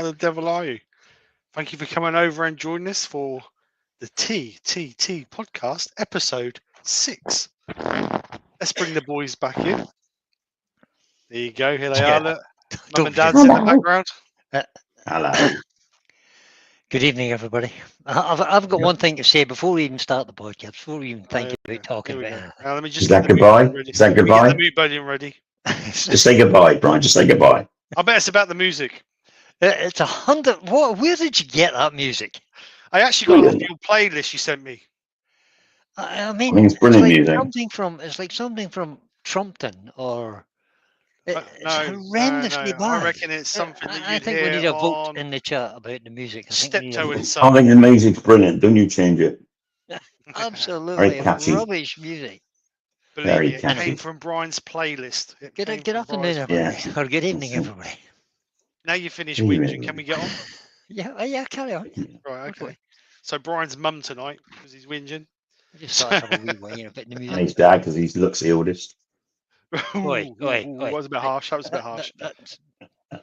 the devil are you? Thank you for coming over and joining us for the TTT Podcast, episode 6. Let's bring the boys back in. There you go. Here they are. Look. Mum and Dad's in the background. Hello. Good evening, everybody. I've got one thing to say before we even start the podcast, before we even think about talking about anything. Let me just Is that goodbye? Is that goodbye? Get the mood button ready. Just say goodbye, Brian. Just say goodbye. I bet it's about the music. It's 100. Where did you get that music? I actually got it off your playlist you sent me. I mean, it's brilliant music. It's like something from Trumpton or. It's No, horrendously bad. I reckon it's something that I think we need a vote in the chat about the music. Steptoe and I Son. think the music's brilliant. Don't you change it. Absolutely catchy. rubbish music. Believe me, it catchy. came from Brian's playlist. Good afternoon, everybody, or good evening, everybody. Now you finished whinging, can we get on? Yeah, carry on. Right, okay. So Brian's mum tonight because he's whinging. I just thought I'd have a wee whine about the And music. his dad, because he looks the oldest. Oi. That was a bit harsh. That was a bit harsh. I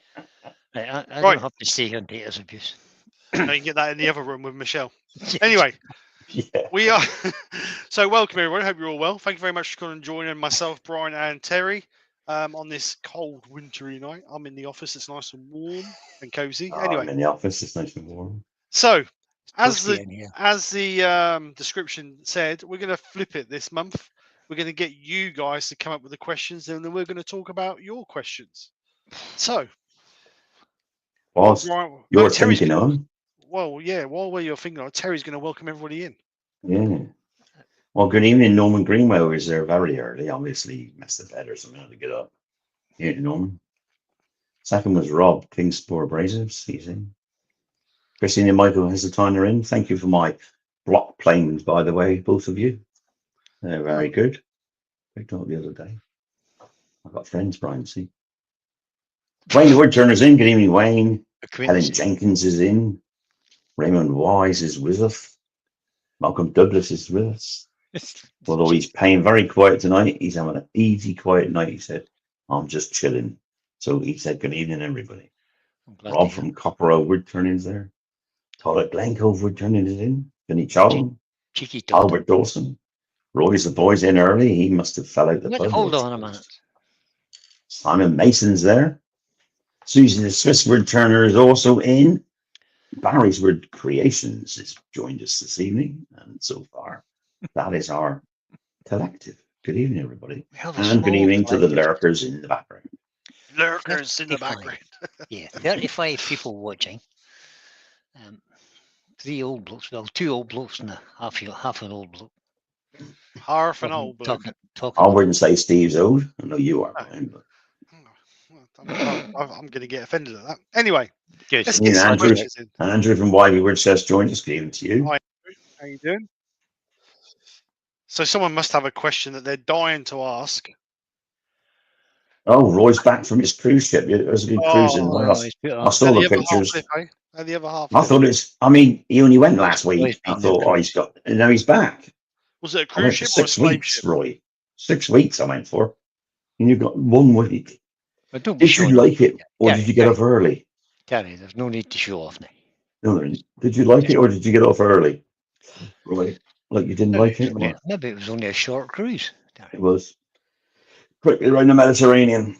Right. don't have to stay here and take this abuse. No, you can get that in the other room with Michelle. Anyway, Yeah. we are. So welcome everyone. Hope you're all well. Thank you very much for coming and joining myself, Brian, and Terry on this cold, wintry night. I'm in the office. It's nice and warm and cozy. I'm Anyway, in the office. It's nice and warm. so as Toasty in here. the description said, we're going to flip it this month. We're going to get you guys to come up with the questions, and then we're going to talk about your questions. So, Whilst Brian, you're Terry's thinking gonna- on. Well, yeah, while you're thinking on, Terry's going to welcome everybody in. Yeah. Well, good evening, Norman Greenway was there very early. Obviously, he messed the bed or something had to get up. Yeah, Norman. Second was Rob, Kingsport Abrasives. He's in. Christine and Michael Hesitine are in. Thank you for my block planes, by the way, both of you. They're very good. Picked up the other day. I've got friends, Brian, see. Wayne the Woodturner's in. Good evening, Wayne. Helen Jenkins is in. Raymond Wise is with us. Malcolm Douglas is with us. Although he's paying very quiet tonight. He's having an easy, quiet night. He said, I'm just chilling. So he said, good evening, everybody. Rob from Copperell Woodturning is there. Todd at Glencove Woodturning is in. Vinny Charlton. Cheeky Todd. Albert Dawson. Roy's the boys in early. He must have fell out the pub. Hold on a minute. Simon Mason's there. Susie the Swiss Woodturner is also in. Barry's Wood Creations has joined us this evening. And so far, that is our collective. Good evening, everybody. And good evening to the lurkers in the background. Lurkers in the background. Yeah, 35 people watching. 3 old blokes, well, 2 old blokes and half an old bloke. Half an old bloke. Talking. I wouldn't say Steve's old. I know you are, Brian, but I'm going to get offended at that. Anyway, Good. let's get some Andrew. questions in. Andrew from Wivey Wood says join us. Good evening to you. Hi, Andrew. How you doing? So someone must have a question that they're dying to ask. Oh, Roy's back from his cruise ship. It was a good cruise in Wales. I saw the pictures. And the other half. I thought it's. I mean, he only went last week. I thought, oh, he's got. And now he's back. Was it a I went cruise for ship or a 6 slave weeks, ship? Roy. 6 weeks I went for. And you've got 1 week. But don't be Did you showing like it, or Yeah, did you get off early? Gary, there's no need to show off now. No, did you like it, or did you get off early? Roy, like you didn't like it? Or? Maybe it was only a short cruise. It was quickly around the Mediterranean,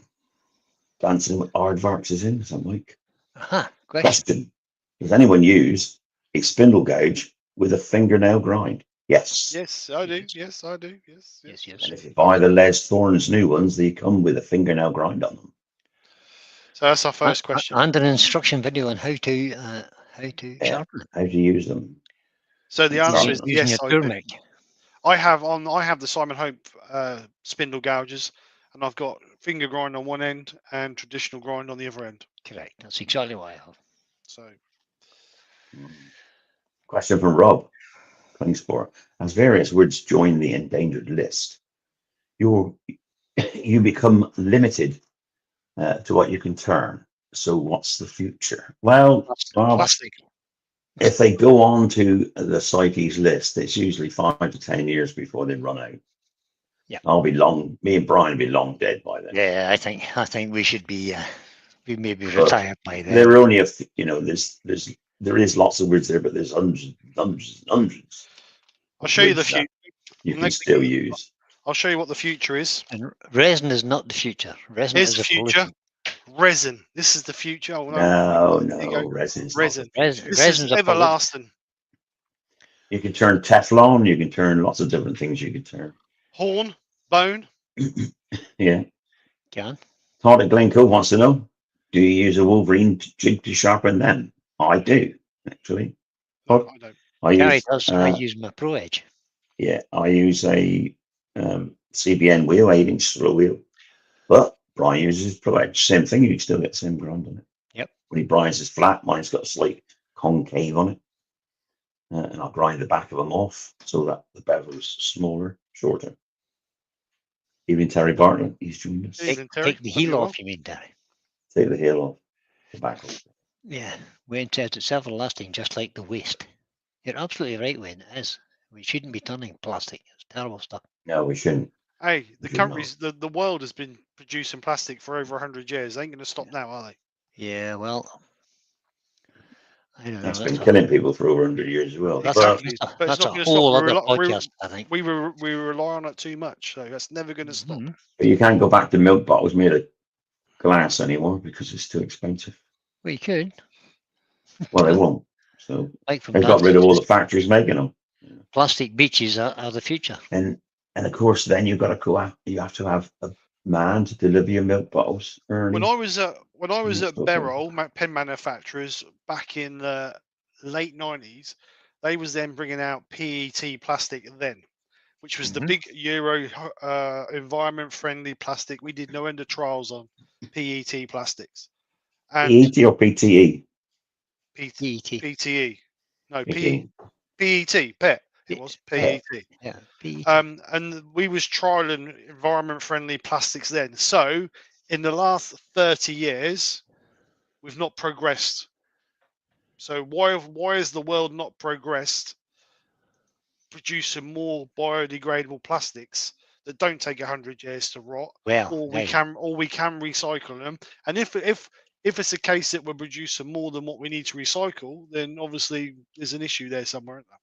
dancing with aardvarks is in. Something like. Aha, question. Question: does anyone use a spindle gouge with a fingernail grind? Yes. Yes, I do. Yes, I do. Yes. Yes. And if you buy the Les Thorns new ones, they come with a fingernail grind on them. So that's our first question. And an instruction video on how to sharpen it. How to use them? So the answer is Using yes. a I do. turmeric. I have the Simon Hope spindle gouges, and I've got finger grind on one end and traditional grind on the other end. Correct. That's exactly what I have. So Question from Rob. Sport. As various woods join the endangered list, you become limited to what you can turn. So what's the future? Well, plastic. if they go on to the CITES list, it's usually 5 to 10 years before they run out. Yeah, me and Brian will be long dead by then. Yeah, I think we should be We may be But retired by then. there are only there is lots of words there, but there's hundreds. I'll show you the words that future. you can still use. I'll show you what the future is. And resin is not the future. Resin Here's is the a future. pollution. Resin. This is the future. Oh, No, There you go. resin's Resin. not the future. This is Resin's a pollutant. everlasting. You can turn Teflon. You can turn lots of different things. You can turn. Horn, bone. Yeah. Can. Todd at Glencoe wants to know: do you use a Wolverine jig to sharpen them? I do, actually. No, I don't. I Gary use. does. I use my Pro Edge. Yeah, I use a CBN wheel, 8-inch slow wheel. But Brian uses Pro Edge. Same thing. You can still get the same grind on it. Yep. When Brian's is flat, mine's got a slight concave on it. And I'll grind the back of them off so that the bevel is smaller, shorter. Even Terry Bartlett, he's joined us. Evening, Terry. Take the Hope you're heel well. off, you mean, Terry? Take the heel off, the back off. Yeah. Wayne says it's everlasting, just like the waste. You're absolutely right, Wayne. It is. We shouldn't be turning plastic. It's terrible stuff. No, we shouldn't. Hey, the Should countries, the world has been producing plastic for over 100 years. They ain't going to stop now, are they? Yeah, well, I don't know. It's been killing people for over 100 years as well. That's But a, But it's that's not a going to whole stop. other podcast, I think. We rely on it too much, so that's never going to stop. Mhm. you can't go back to milk bottles made of glass anymore because it's too expensive. Well, you could. Well, they won't. So Like from they've got rid of all the plastic, factories making them. plastic beaches are the future. And of course, then you've got to go out. You have to have a man to deliver your milk bottles early. When I was at so Beryl pen manufacturers back in the late 90s, they was then bringing out PET plastic then, which was the Mhm. big Euro environment friendly plastic. We did no end of trials on PET plastics and PET or PTE? PET. PTE. No, PTE. PET. PET. It was PET. Yeah, PET. And we was trialing environment friendly plastics then. So in the last 30 years, we've not progressed. So why has the world not progressed producing more biodegradable plastics that don't take 100 years to rot, Well, or we can recycle them? And if it's a case that we're producing more than what we need to recycle, then obviously there's an issue there somewhere, isn't there?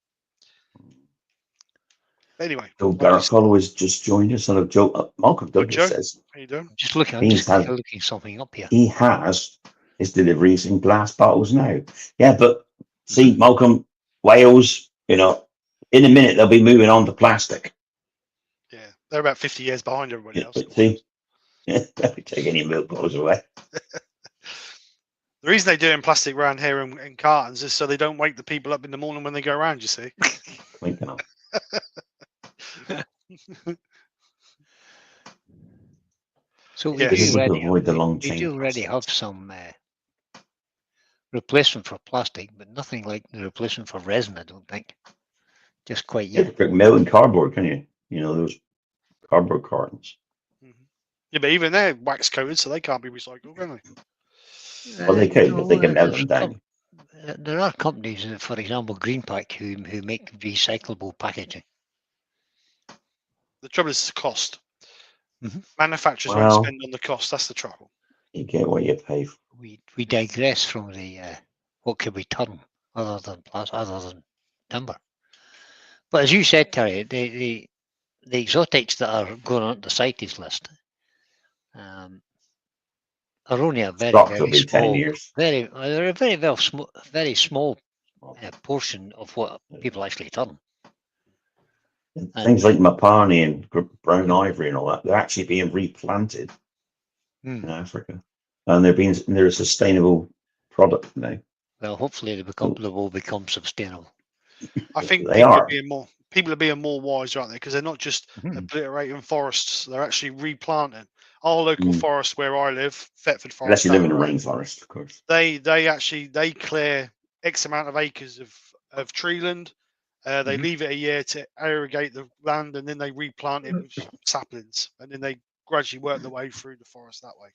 Anyway, Joe Baracolo has just joined us. And Joe Malcolm Douglas Joe. says how you doing? just looking. I'm He's just had- looking something up here. he has his deliveries in glass bottles now. Yeah, but see, Malcolm, Wales, in a minute they'll be moving on to plastic. Yeah, they're about 50 years behind everybody else. But see, they'll be taking your milk bottles away. The reason they do it in plastic around here in cartons is so they don't wake the people up in the morning when they go around, you see. Waking up. So we Yes. do This is to already, avoid the long we chain. do already have some replacement for plastic, but nothing like the replacement for resin, I don't think. Just quite You yet. can milk and cardboard, can you? You know, those cardboard cartons. Yeah, but even they're wax coated, so they can't be recycled, can they? Well, they can, but they can melt them there's down. There are companies, for example, Greenpack, who make recyclable packaging. The trouble is the cost. Mhm. Manufacturers Well- won't spend on the cost. That's the trouble. You get what you pay for. We digress from the what could we turn other than timber. But as you said, Terry, the exotics that are going on the CITES list are only a very Stocks will very be 10 small, years. they're a very small portion of what people actually turn. Things like Mapani and brown ivory and all that, they're actually being replanted in Africa. And they're a sustainable product now. Well, hopefully they will become sustainable. I think They are. people are being more wise, aren't they? Because they're not just obliterating forests; they're actually replanting. Our local forest where I live, Thetford Forest. Unless you live in a down the road, rainforest, of course. They clear X amount of acres of treeland. They leave it a year to irrigate the land, and then they replant it with saplings, and then they gradually work their way through the forest that way.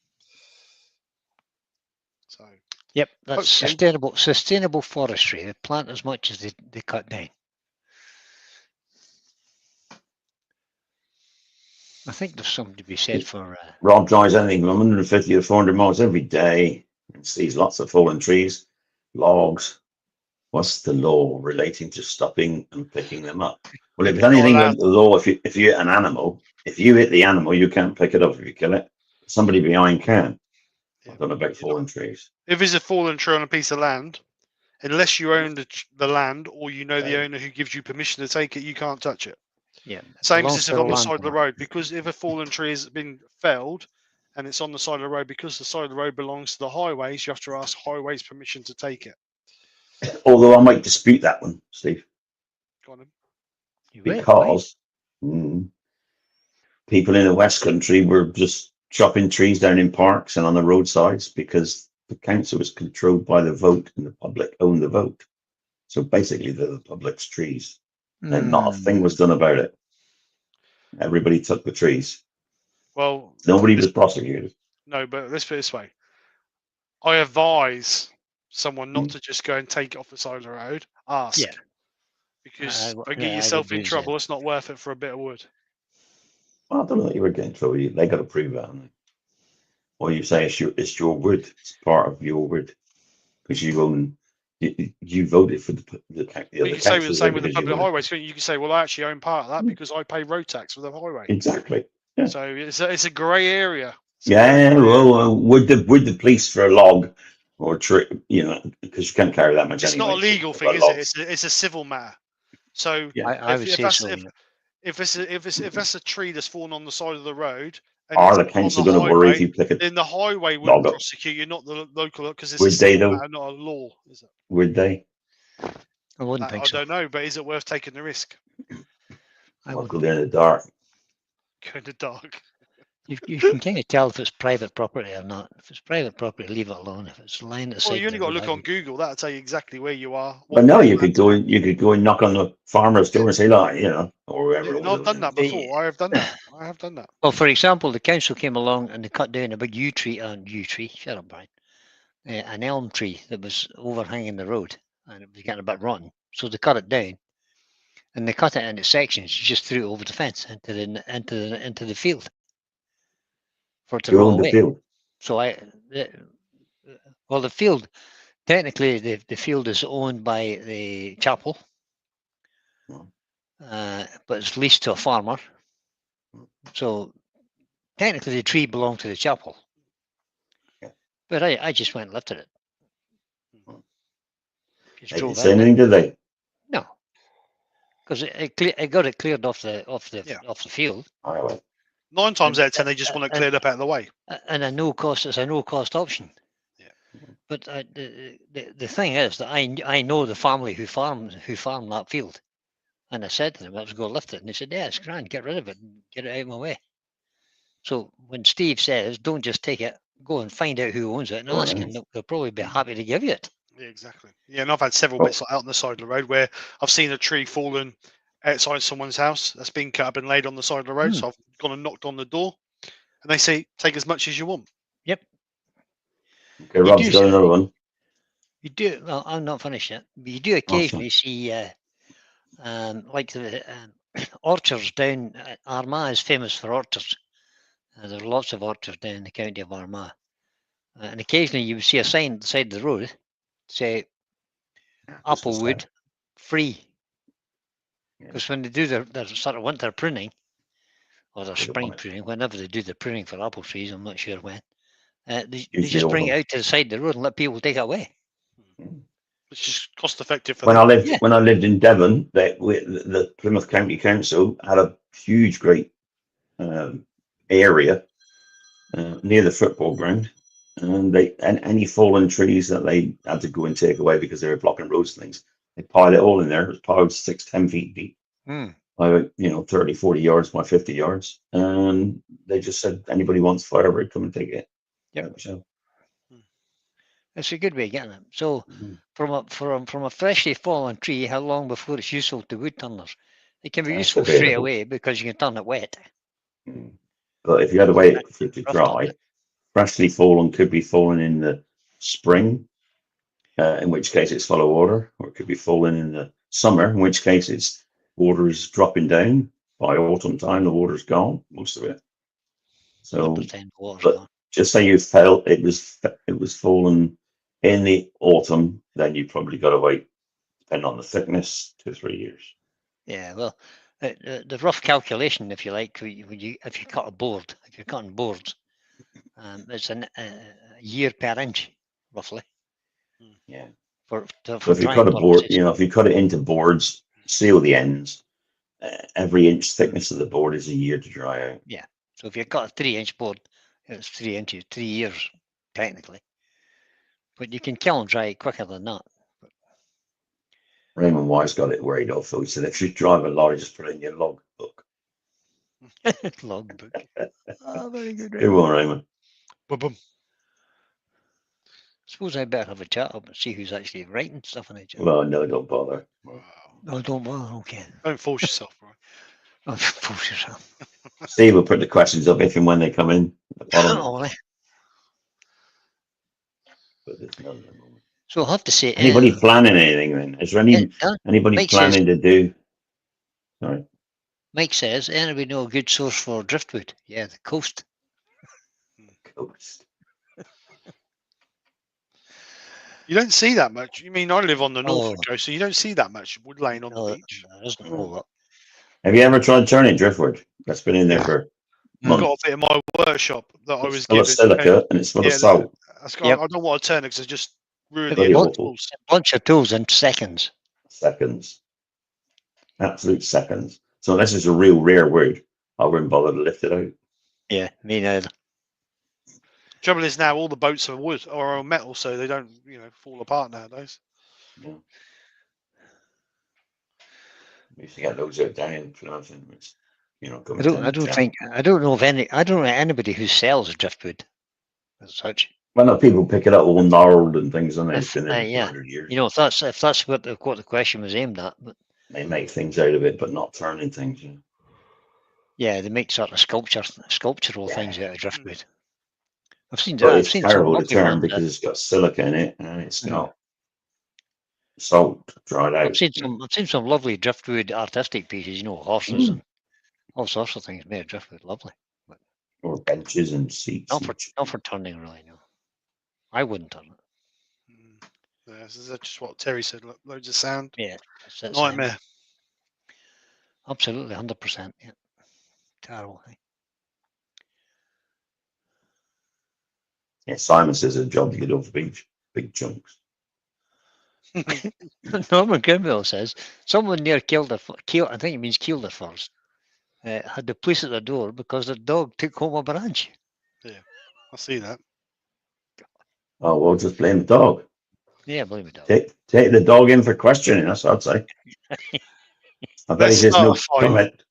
So, Yep, that's hopefully- sustainable forestry. They plant as much as they cut down. I think there's something to be said for. Rob drives anything from 150 to 400 miles every day and sees lots of fallen trees, logs. What's the law relating to stopping and picking them up? Well, if You're not anything, allowed. the law, if you hit an animal, if you hit the animal, you can't pick it up if you kill it. Somebody behind can. Yeah, I don't know about you're not- fallen trees. If there's a fallen tree on a piece of land, unless you own the land or you know the owner who gives you permission to take it, you can't touch it. Yeah. Same as belongs if to it's the on the side of the landowner. road, because if a fallen tree has been felled and it's on the side of the road, because the side of the road belongs to the highways, you have to ask highways permission to take it. Although I might dispute that one, Steve, Go on then. because people in the West Country were just chopping trees down in parks and on the roadsides because the council was controlled by the vote and the public owned the vote. So basically, they're the public's trees. And not a thing was done about it. Everybody took the trees. Well, Nobody was prosecuted. no, but let's put it this way. I advise someone not to just go and take it off the side of the road. Ask. Yeah. Because I don't would get yourself do in the trouble. same. It's not worth it for a bit of wood. Well, I don't know that you were getting trouble. They got to prove that. Haven't they? Or you say it's your wood. It's part of your wood because you own. You voted for the You other can say the councils same with the because you public voted. highways. You can say, well, I actually own part of that because I pay road tax for the highway. Exactly. Yeah. So it's a grey area. Well, would the police for a log or a tree, because you can't carry that much It's anyway. not a legal thing, is it? It's a civil matter. So Yeah. I would say so. if that's a tree that's fallen on the side of the road and Are it's the on council the going to worry if highway, you pick it? then the highway would Log up. prosecute you, not the local, because it's Would a they, civil though? matter, not a law. Is it? Would they? I wouldn't think I so. don't know, but is it worth taking the risk? I I'll go wouldn't. there in the dark. Go in the dark. You can kind of tell if it's private property or not. If it's private property, leave it alone. If it's lying at the Well, side you only of the got to road, look on Google. That'll tell you exactly where you are. But no, you could go and knock on the farmer's door and say, like, or whoever. Yeah, no, I've done that before. I have done that. I have done that. Well, for example, the council came along and they cut down a big yew tree. Shut up, Brian. An elm tree that was overhanging the road, and it was getting a bit rotten. So they cut it down, and they cut it into sections. You just threw it over the fence into the field for it to You roll own the away. field. So the field, technically, the field is owned by the chapel, but it's leased to a farmer. So technically, the tree belonged to the chapel. But I just went and lifted it. They didn't say anything, did they? No, because it got it cleared off the field. All right. 9 times out of 10, they just want it cleared up out of the way. And it's a no cost option. Yeah. But the thing is that I know the family who farmed that field, and I said to them I was going to lift it, and they said, "Yeah, it's grand. Get rid of it and get it out of my way." So when Steve says, "Don't just take it, go and find out who owns it and ask," and they'll probably be happy to give you it. Yeah, exactly. Yeah, and I've had several bits out on the side of the road where I've seen a tree fallen outside someone's house that's been cut up and laid on the side of the road. So I've gone and knocked on the door, and they say, "Take as much as you want." Yep. Okay, Rob's got another one. You do. Well, I'm not finished yet. But you do occasionally see, like the orchards down. Armagh is famous for orchards. There's lots of orchards down in the county of Armagh, and occasionally you would see a sign at the side of the road, say Applewood free. Because when they do their sort of winter pruning, or their spring pruning, whenever they do the pruning for apple trees, I'm not sure when, they just bring it out to the side of the road and let people take it away. Which is cost effective for when them. I lived in Devon, the Plymouth County Council had a huge, great area near the football ground, and any fallen trees that they had to go and take away because they were blocking roads and things, they piled it all in there. It was piled 6-10 feet deep, by 30, 40 yards by 50 yards, and they just said anybody wants firewood, come and take it. Yep. It's a good way of getting it. So from a freshly fallen tree, how long before it's useful to wood turners? It can be useful straight away because you can turn it wet. But if you had to wait for it to dry, freshly fallen could be fallen in the spring, in which case it's full of water, or it could be fallen in the summer, in which case it's water is dropping down by autumn time, the water's gone, most of it. So, 100% water's but gone. just say you felt it was falling in the autumn, then you probably got to wait, depending on the thickness, 2 or 3 years. Yeah, well, the rough calculation, if you like, if you cut a board, if you're cutting boards, it's a year per inch, roughly. Yeah. For So if you drying cut a board, purposes. if you cut it into boards, seal the ends, every inch thickness of the board is a year to dry out. Yeah. So if you cut a 3-inch board, it's 3 inches, 3 years, technically. But you can kill and dry it quicker than that. Raymond Wise got it worried off, though. He said, if you drive a lorry, just put it in your log book. Logbook. Oh, very good. Good one, Raymond. Boom. Suppose I better have a chat up and see who's actually writing stuff in it. Well, no, don't bother. Wow. No, don't bother. Okay. Don't force yourself, right? Oh, force yourself. Steve will put the questions up if and when they come in. At the bottom. Oh, well, But there's none at the moment. so I'll have to say. Anybody planning anything then? Is there anybody Mike planning to do? Sorry. Mike says, anybody know a good source for driftwood? Yeah, the coast. Coast. You don't see that much. You mean I live on the Norfolk Oh. coast, so you don't see that much wood laying on No, the beach. there isn't a whole lot. Have you ever tried turning driftwood? That's been in there for I've months. got a bit in my workshop that I was It's full of given. silica and it's full of Yeah, salt. Yep. I don't want to turn it because I just ruined Bloody the awful. tools. Bunch of tools in seconds. Seconds. Absolute seconds. So unless it's a real rare wood, I wouldn't bother to lift it out. Yeah, me neither. Trouble is now all the boats are wood or are metal, so they don't, fall apart nowadays. Yeah. We used to get those out down in Plymouth and it's, coming down I the channel. don't know anybody who sells driftwood as such. Well, no, people pick it up all gnarled and things, and it's been there for Yeah. 200 years. If that's what the question was aimed at, but They make things out of it, but not turning things. yeah, they make sort of sculptural Yeah. things out of driftwood. I've seen But I've it's seen some terrible to lovely turn ones. because it's got silica in it and it's got salt dried out. I've seen some lovely driftwood artistic pieces. Horses and all sorts of things made of driftwood. Lovely. Or benches and seats. Not for turning, really. No, I wouldn't turn it. Yeah, this is just what Terry said. Loads of sound. Yeah, that's Nightmare. Absolutely, 100%. Yeah, terrible thing. Yeah, Simon says a job to get off the beach, big chunks. Norman Grimwell says someone near Kielder, I think it means Kielder first, had the police at the door because the dog took home a branch. Yeah, I see that. Oh, well, just blame the dog. Yeah, blame the dog. Take the dog in for questioning, that's what I'd say. I bet he says no comment.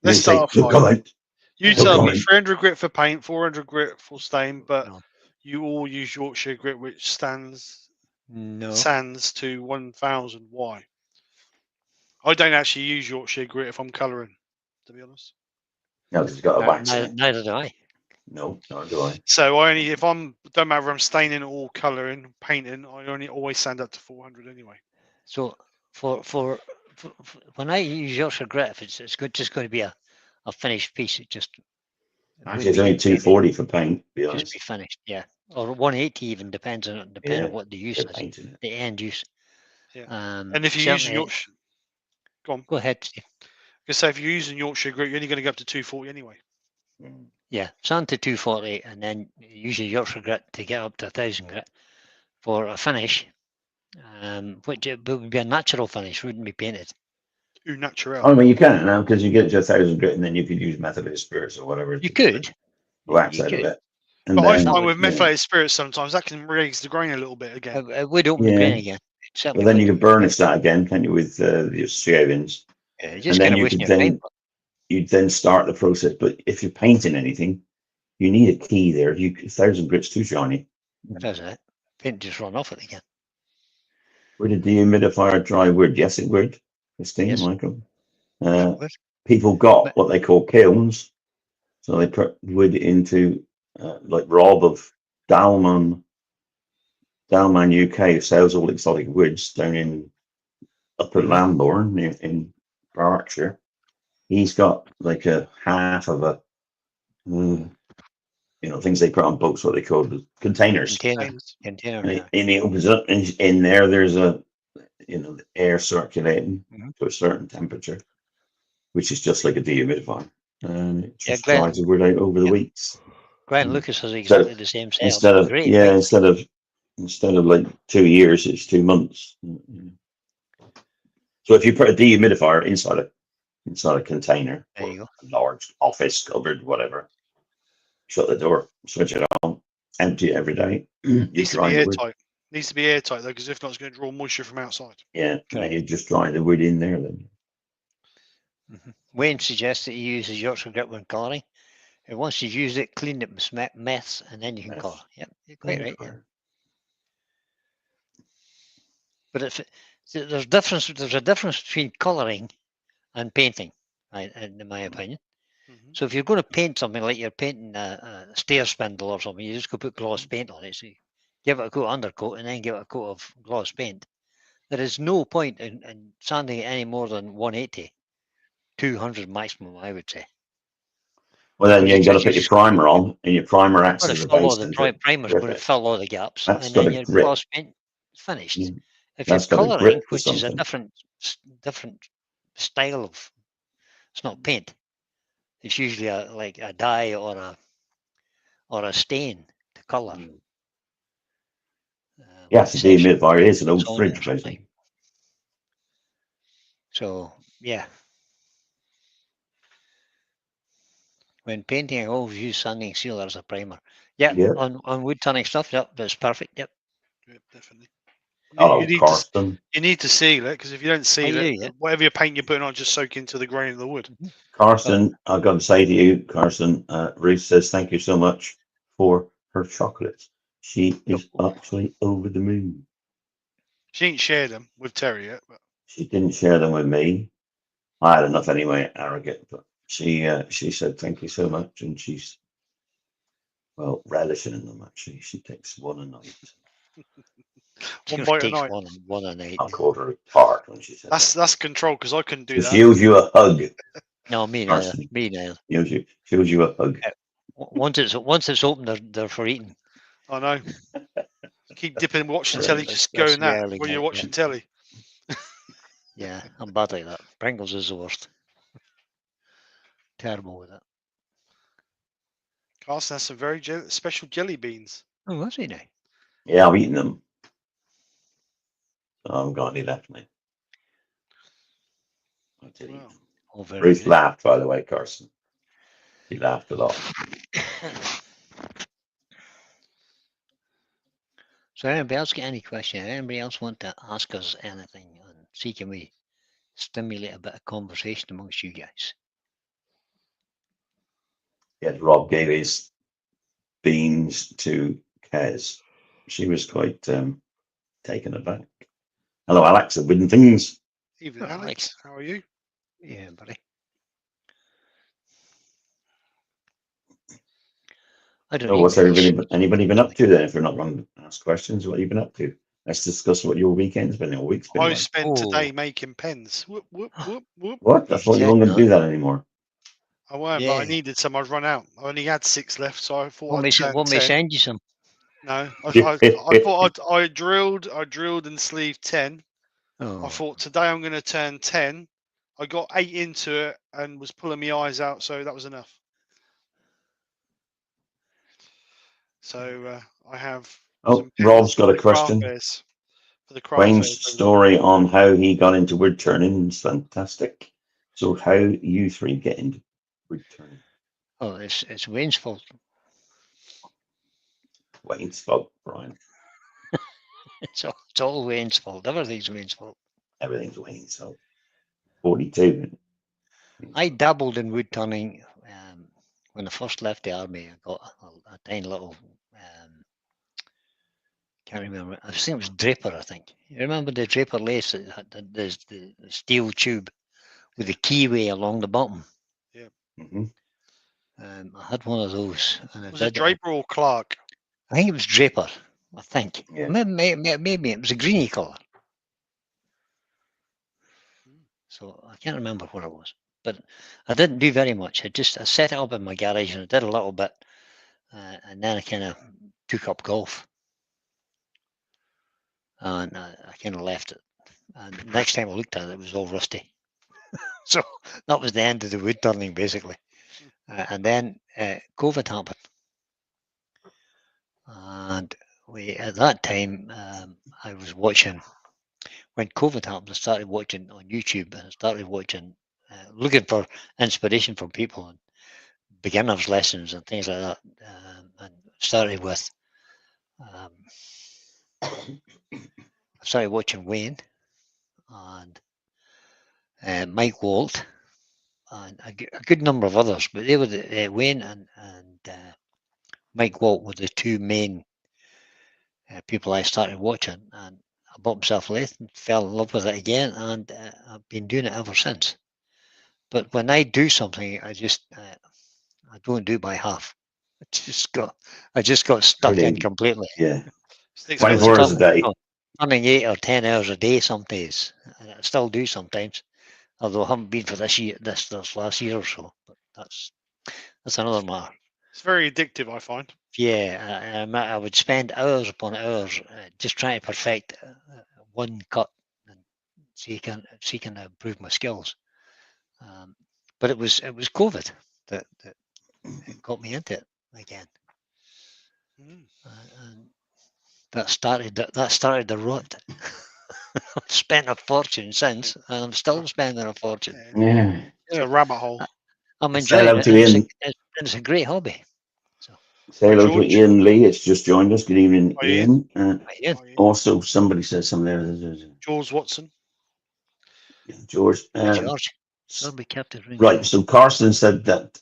Let's start a no fight. comment. You No tell comment. me 300 grit for paint, 400 grit for stain, but No. you all use Yorkshire grit, which sands to 1,000. Why? I don't actually use Yorkshire grit if I'm colouring, to be honest. No, because it's got a wax in it. Neither do I. No, neither do I. So don't matter if I'm staining or colouring, painting, I only always sand up to 400 anyway. So for when I use Yorkshire grit, if it's just going to be a finished piece, Actually, it's only 240 for paint, to be honest. Just be finished, yeah, or 180 even depending on what the use is, the end use. Yeah. And if you use Yorkshire, go ahead, Steve. Because if you're using Yorkshire grit, you're only going to go up to 240 anyway. Yeah, sand to 240, and then use your Yorkshire grit to get up to 1,000 grit for a finish, which would be a natural finish, wouldn't be painted. Natural. Oh, I mean, you can now because you get it to 1,000 grit, and then you could use methylated spirits or whatever. You could wax out of it. But I find with methylated spirits sometimes that can raise the grain a little bit again. It would open the grain again. Well, then you can burnish that again, can't you, with your shavings? Yeah, and then you'd then start the process. But if you're painting anything, you need a key there. 1,000 grit's too shiny. That's it. Paint just run off it again. Would a dehumidifier dry wood? Yes, it would. Christine, Yes. Michael. People got what they call kilns. So they put wood into, like Rob of Dalman UK, sells all exotic woods down in Upper Lambourne in Berkshire. he's got like a half of a, things they put on boats, what they call the containers. Container. And Yeah. he opens it up, and in there, there's the air circulating Mhm. to a certain temperature, which is just like a dehumidifier. And it just Glenn. dries the wood out over the Yeah. weeks. Grant Lucas has exactly the same setup. Instead of like 2 years, it's 2 months. So if you put a dehumidifier inside a container, There you go. a large office cupboard, whatever, shut the door, switch it on, empty it every day. Needs to be airtight. Needs to be airtight though, because if not, it's going to draw moisture from outside. Yeah, and you just dry the wood in there then. Mm-hmm. Wayne suggests that he uses Yorkshire grit when colouring. And once you've used it, clean it with meths, and then you can colour. Yep, you're quite right. Yeah. But there's a difference between colouring and painting, in my opinion. Mm-hmm. So if you're going to paint something like you're painting a stair spindle or something, you just go put gloss paint on it. So you give it a coat of undercoat and then give it a coat of gloss paint. There is no point in sanding it any more than 180, 200 maximum, I would say. Well, then you got to put your primer on, and your primer acts as a base. The primer's going to fill all the gaps, That's and then your gloss paint is finished. Yeah. If you're colouring, which is a something. different style of, it's not paint. It's usually like a dye or a stain to colour. Yes, the dehumidifier is an old fridge, basically. So yeah. When painting, I always use sanding sealer as a primer. Yeah. On wood turning stuff, yep, that's perfect. Yep. Yep, definitely. You need to seal it, because if you don't seal it, whatever your paint you're putting on just soak into the grain of the wood. Carson, I've got to say to you, Carson, Ruth says thank you so much for her chocolates. She is actually over the moon. She ain't shared them with Terry yet. But she didn't share them with me. I had enough anyway, arrogant, but she said thank you so much, and she's relishing in them. Actually, she takes one a night. One bite a night. One a night. I called her a tart when she said that's control, because I couldn't do that. She owes you a hug. No, me neither. Me neither. She owes you a hug. Once it's open, they're for eating. I know. Keep dipping, watching telly, just going that when you're watching telly. Yeah, I'm bad like that. Pringles is the worst. Terrible with it. Carson has some very special jelly beans. Oh, was he now? Yeah, I've eaten them. I haven't got any left, mate. I did eat them. Ruth laughed, by the way, Carson. She laughed a lot. So anybody else get any question? Anybody else want to ask us anything and see can we stimulate a bit of conversation amongst you guys? Yeah, Rob gave his beans to Kez. She was quite taken aback. Hello, Alex, at Wooden Things. Evening, Alex. How are you? Yeah, buddy. I don't know. What's anybody been up to then? If you're not going to ask questions, what have you been up to? Let's discuss what your weekend's been, your week's been. I spent today making pens. Whoop, whoop, whoop, whoop. What? I thought you weren't going to do that anymore. I weren't, but I needed some. I'd run out. I only had 6 left, so I thought Want me to send you some? No, I thought I drilled and sleeved 10. Oh. I thought today I'm going to turn 10. I got 8 into it and was pulling my eyes out, so that was enough. So I have. Rob's got a question. Wayne's story on how he got into wood turning is fantastic. So how you 3 get into wood turning? Oh, it's Wayne's fault. Wayne's fault, Brian. It's all Wayne's fault. Everything's Wayne's fault. Everything's Wayne's fault. 42. I dabbled in wood turning when I first left the army. I got a tiny little. Can't remember. I think it was Draper. I think you remember the Draper lace that had the steel tube with the keyway along the bottom. Yeah. Mm-hmm. I had one of those. And was it Draper or Clark? I think it was Draper. I think. Yeah. Maybe it was a greeny colour. So I can't remember what it was. but I didn't do very much. I set it up in my garage and I did a little bit, and then I kind of took up golf, and I kind of left it. And the next time I looked at it, it was all rusty. So that was the end of the wood turning, basically. And then COVID happened, and at that time I was watching. When COVID happened, I started watching on YouTube, and I started watching, looking for inspiration from people and beginners lessons and things like that. And started with, I started watching Wayne and Mike Walt and a good number of others, but they were Wayne and Mike Walt were the two main people I started watching, and I bought myself a lathe and fell in love with it again, and I've been doing it ever since. But when I do something, I don't do by half. I just got stuck in Brilliant. completely. Yeah. Sticks 24 with hours a day. Running 8 or 10 hours a day some days. And I still do sometimes, although I haven't been for this last year or so. But that's another matter. It's very addictive, I find. Yeah, I would spend hours upon hours just trying to perfect one cut and see can improve my skills. But it was COVID that got me into it again, and that started the rut. I've spent a fortune since, and I'm still spending a fortune. Yeah. It's a rabbit hole. I'm Say enjoying hello it. to Ian. It's a great hobby. Say hello to George. Ian Lee. It's just joined us. Good evening, Hi, Ian. Yeah. Also, somebody says something there. George Watson. George. George, so be captive ring. Right. So Carson said that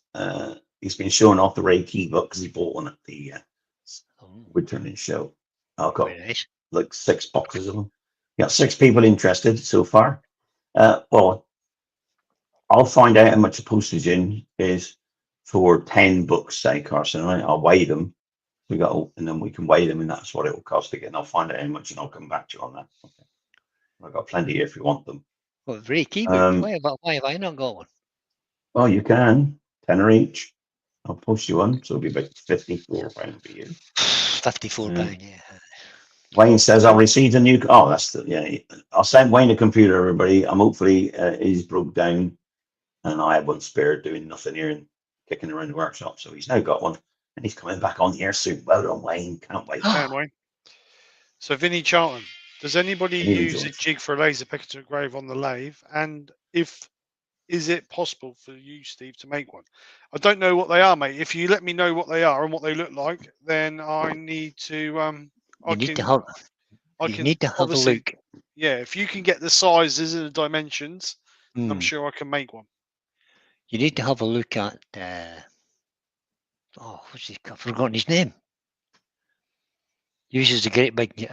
he's been showing off the Ray Key book because he bought one at the wood turning show. I've got Very nice. like 6 boxes of them. Got 6 people interested so far. Well, I'll find out how much the postage in is for 10 books, say, Carson. Right? I'll weigh them. And then we can weigh them, and that's what it will cost again. I'll find out how much, and I'll come back to you on that. Okay. I've got plenty here if you want them. Well, very key book. Why have I not got one? Well, you can. £10 each. I'll post you one, so it'll be about £54 for you. £54, yeah. Wayne says, I received a new. Oh, that's the. Yeah. I'll send Wayne a computer, everybody. I'm hopefully he's broke down, and I have one spare doing nothing here and kicking around the workshop. So he's now got one, and he's coming back on here soon. Well done, Wayne. Can't wait. Wayne. So Vinnie Charlton, does anybody Good evening, use a George. jig for a laser picker to engrave on the lathe? And is it possible for you, Steve, to make one? I don't know what they are, mate. If you let me know what they are and what they look like, then I need to. You need to have a look. Yeah, if you can get the sizes and the dimensions, I'm sure I can make one. You need to have a look at. What's he? I've forgotten his name. Uses a great big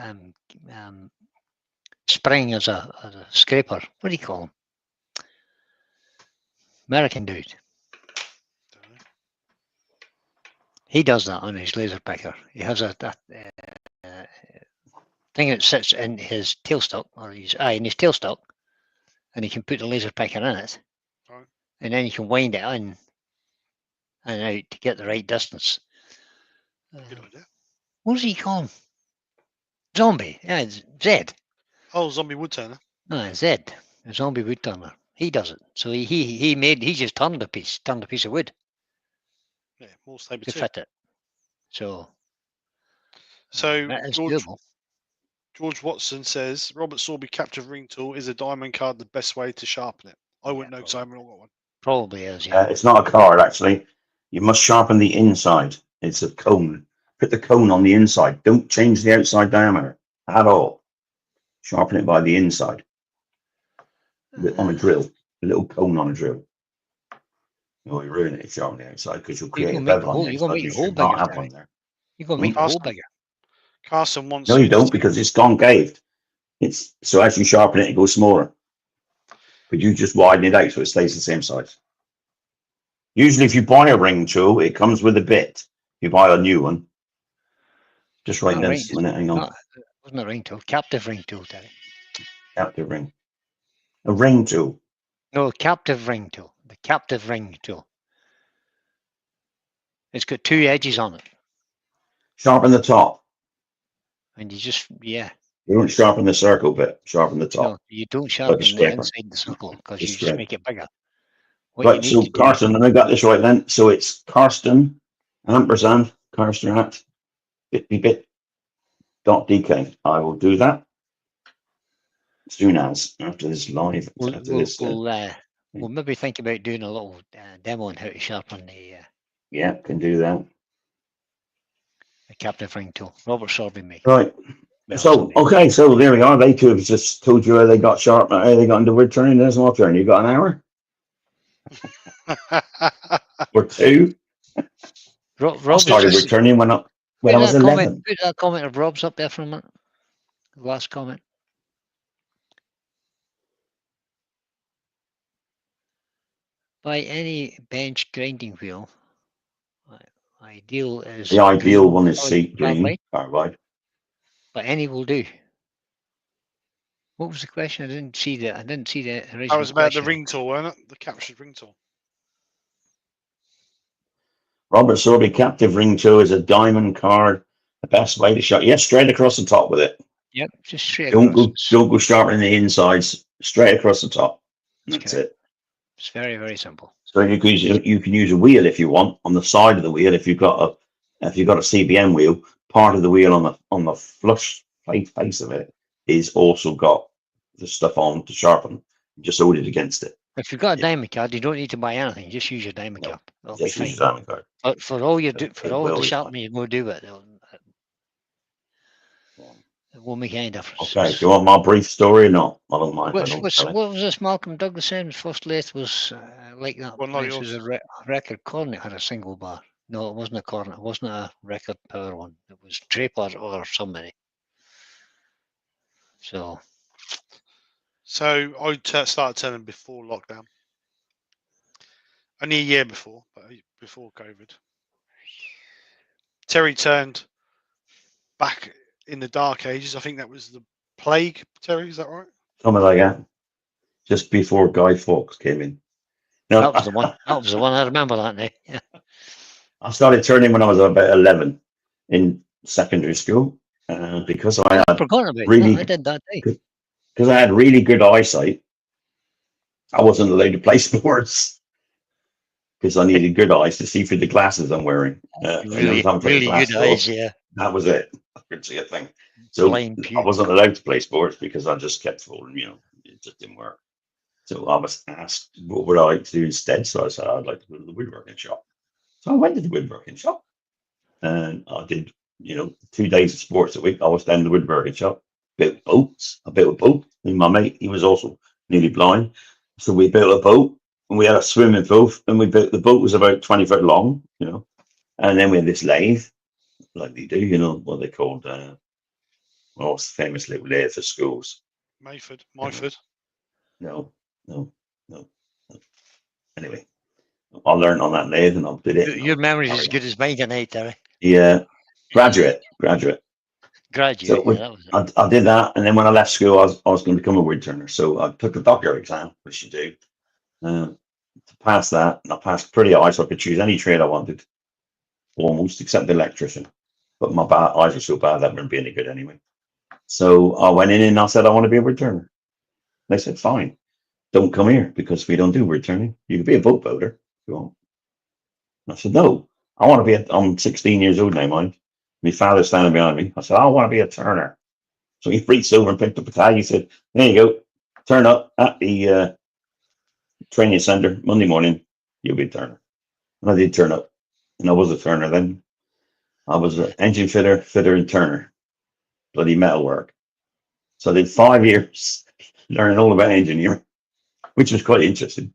spring as a scraper. What do you call him? American dude. He does that on his laser picker. He has a thing that sits in his tailstock, or in his tailstock, and he can put the laser picker in it, Right. and then you can wind it in and out to get the right distance. Good idea. What does he call him? Zombie. Yeah, it's Zed. Oh, zombie wood turner. No, Zed. A zombie wood turner. He does it. So he just turned a piece of wood. Yeah, more saber to fit it. So that is doable. George Watson says Robert Sorby captive ring tool is a diamond card the best way to sharpen it. I wouldn't know because I haven't got one. Probably is, yeah. It's not a card, actually. You must sharpen the inside. It's a cone. Put the cone on the inside. Don't change the outside diameter at all. Sharpen it by the inside. On a drill. A little cone on a drill. You'll ruin it if you sharpen the outside because you'll create a bevel on the outside. You're going to make the hole should not bigger. have one there. You're going to make the hole bigger. Carson wants. No, you don't, because it's concaved. It's so as you sharpen it, it goes smaller. But you just widen it out so it stays the same size. Usually, if you buy a ring tool, it comes with a bit. If you buy a new one, just write down a minute. Hang on. It wasn't a ring tool. Captive ring tool, Terry. Captive ring. A ring tool. No, captive ring tool. The captive ring tool. It's got two edges on it, Sharpen the top. and you just You don't sharpen the circle bit. Sharpen the top. no, you don't Like a sharpen the scraper. inside the circle because Just you just thread. make it bigger. What Right, you need so to do, Carsten, and I got this right then. So it's Carsten, ampersand, Carsten at bit.dk. I will do that soon as after this live. we'll maybe think about doing a little demo on how to sharpen the Yeah, can do that. captive ring tool. Robert Sorby me. Right. Well, So, somebody. okay, so there we are. They two have just told you how they got sharp, how they got into wood turning. There's my turn. You got an hour or two? Rob I started wood turning when I was 11. Put that comment of Rob's up there for a minute. The last comment. By any bench grinding wheel, ideal is The ideal one is green, green, carbide. but any will do. What was the question? I didn't see the original. That was about question. the ring tool, wasn't it? The captured ring tool. Robert Sorby captive ring tool is a diamond card. The best way to shot. Yes, straight across the top with it. Yep, just straight Don't across. go sharpening the insides. Straight across the top. That's it. It's very, very simple. So you can use a wheel if you want on the side of the wheel. If you've got a CBM wheel, part of the wheel on the flush face of it is also got the stuff on to sharpen. You just hold it against it. If you've got a diamond card, you don't need to buy anything. Just use your diamond card. It'll Just be use fine. your diamond card. But for all you do, for It all will the be sharpening you go do it won't make any difference. Okay, do you want my brief story or not? I don't mind. What was this Malcolm Douglas saying? His first lathe was like that. Well, not This was yours. a record cornet had a single bar. No, it wasn't a cornet. It wasn't a record power one. It was Draper or somebody. So I started turning before lockdown. Only a year before, but before COVID. Terry turned back in the dark ages. I think that was the plague, Terry, is that right? Something like that. Just before Guy Fawkes came in. No, that was the one. That was the one. I remember that now. Yeah. I started turning when I was about 11 in secondary school because I had forgotten about really that. I did that too. Because I had really good eyesight. I wasn't allowed to play sports because I needed good eyes to see through the glasses I'm wearing. Really good eyes, yeah. That was it. I couldn't see a thing. So I wasn't allowed to play sports because I just kept falling, it just didn't work. So I was asked what would I like to do instead. So I said I'd like to go to the woodworking shop. So I went to the woodworking shop and I did, 2 days of sports a week. I was down in the woodworking shop, built boats. I built a boat. And my mate, he was also nearly blind. So we built a boat and we had a swimming pool and the boat was about 20 foot long, and then we had this lathe, like they do, what they called, what's the famous little lathe for schools? Myford. No. Anyway, I learned on that lathe and I did it. Your memory is as good as mine tonight, Terry. Yeah, graduate. So I did that, and then when I left school, I was going to become a wood turner. So I took the doctor exam, which you do. To pass that, and I passed pretty high, so I could choose any trade I wanted, almost except the electrician. But my eyes were so bad that wouldn't be any good anyway. So I went in and I said I want to be a wood turner. They said fine, don't come here because we don't do wood turning. You can be a boat builder if you want. And I said no, I want to be. I'm 16 years old now, mind. My father's standing behind me. I said, I want to be a turner. So he reached over and picked up a tag. He said, there you go. Turn up at the training center Monday morning. You'll be a turner. And I did turn up. And I was a turner then. I was an engine fitter, and turner. Bloody metal work. So I did 5 years learning all about engineering, which was quite interesting.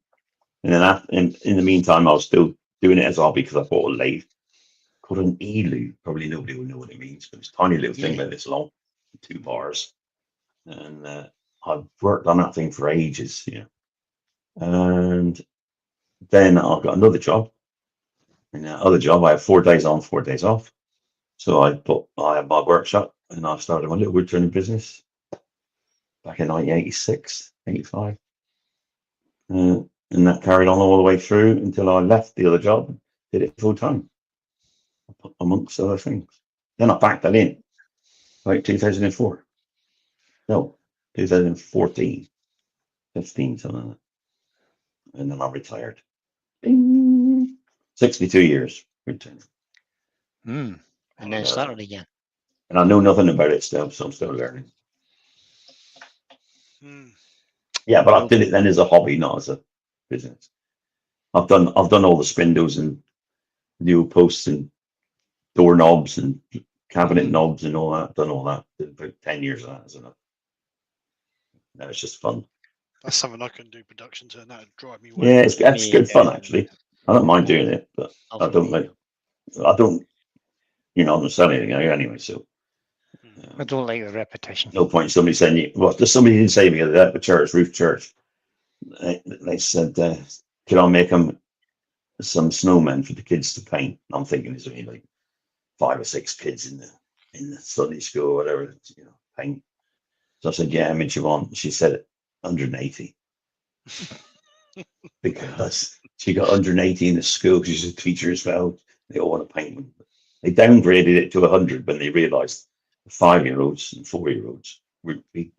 And then in the meantime, I was still doing it as a hobby because I bought a lathe called an elu. Probably nobody will know what it means, but it's a tiny little thing about this long, 2 bars. And I've worked on that thing for ages, And then I got another job. And that other job, I have 4 days on, 4 days off. So I had my workshop and I started my little wood turning business back in 1986, 85. and that carried on all the way through until I left the other job, did it full time, amongst other things. Then I packed that in, like 2004. No, 2014, 15, something like that. And then I retired. Ding. 62 years retired. And then started again. And I know nothing about it still, so I'm still learning. Yeah, but I did it then as a hobby, not as a business. I've done all the spindles and new posts and doorknobs and cabinet knobs and all that. I've done all that. Did about 10 years of that, isn't it? No, it's just fun. That's something I couldn't do production to, and that would drive me Yeah, it's good fun actually. I don't mind doing it, but I don't, I'm not selling anything anyway, so. I don't like the repetition. No point somebody saying, well, there's somebody didn't say to me at the church, Roof Church. They said, could I make them some snowmen for the kids to paint? And I'm thinking there's only like 5 or 6 kids in the Sunday school or whatever, paint. So I said, yeah, how much you want? She said 180. Because she got 180 in the school, she's a teacher as well. They all want to paint them. They downgraded it to 100 when they realised 5-year-olds and 4-year-olds would be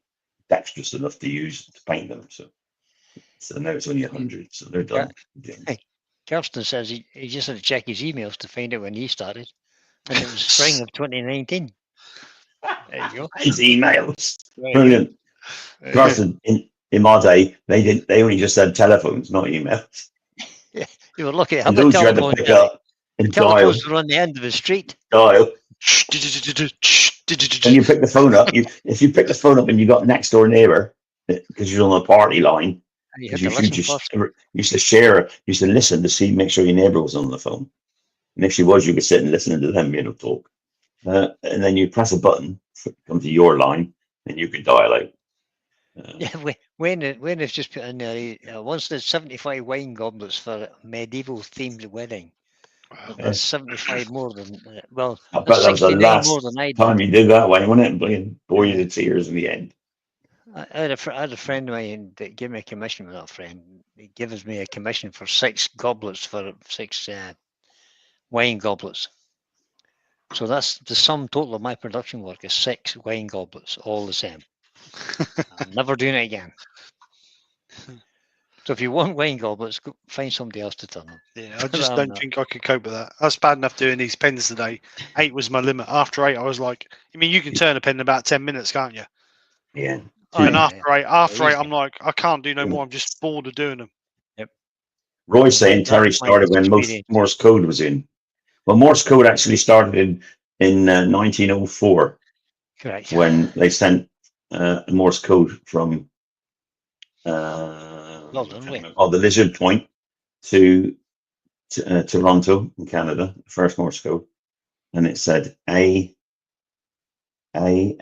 dexterous enough to use to paint them. So now it's only 100, so they're done. Hey, Kirsten says he just had to check his emails to find out when he started, and it was spring of 2019. There you go. His emails, brilliant. Kirsten, in my day, they only just had telephones, not emails. Yeah, you were lucky. And those you had to pick up and dial. Telephones were on the end of the street. Dial. And you pick the phone up. If you pick the phone up and you got next door neighbour because you're on a party line, you used to listen to see, make sure your neighbour was on the phone, and if she was, you could sit and listen to them, talk. And then you press a button, come to your line, and you could dial out. Wayne has just put in there. Once there's 75 wine goblets for a medieval themed wedding. That's 75 more than I bet that was the last time you did that way, wasn't it? Bore you to tears in the end. I had a friend of mine that gave me a commission. With that friend, he gives me a commission for 6 goblets for 6 wine goblets. So that's the sum total of my production work is 6 wine goblets, all the same. I'm never doing it again. So if you want wine goblets, go find somebody else to turn them. Yeah, I just don't think I could cope with that. I was bad enough doing these pens today. 8 was my limit. After 8, I was like, you can turn a pen in about 10 minutes, can't you? Yeah. And after 8, I'm like, I can't do no more. I'm just bored of doing them. Yep. Roy's saying Terry started when Morse code was in. Well, Morse code actually started in 1904. Correct. When they sent Morse code from the Lizard Point to Toronto in Canada, first Morse code, and it said AMA, I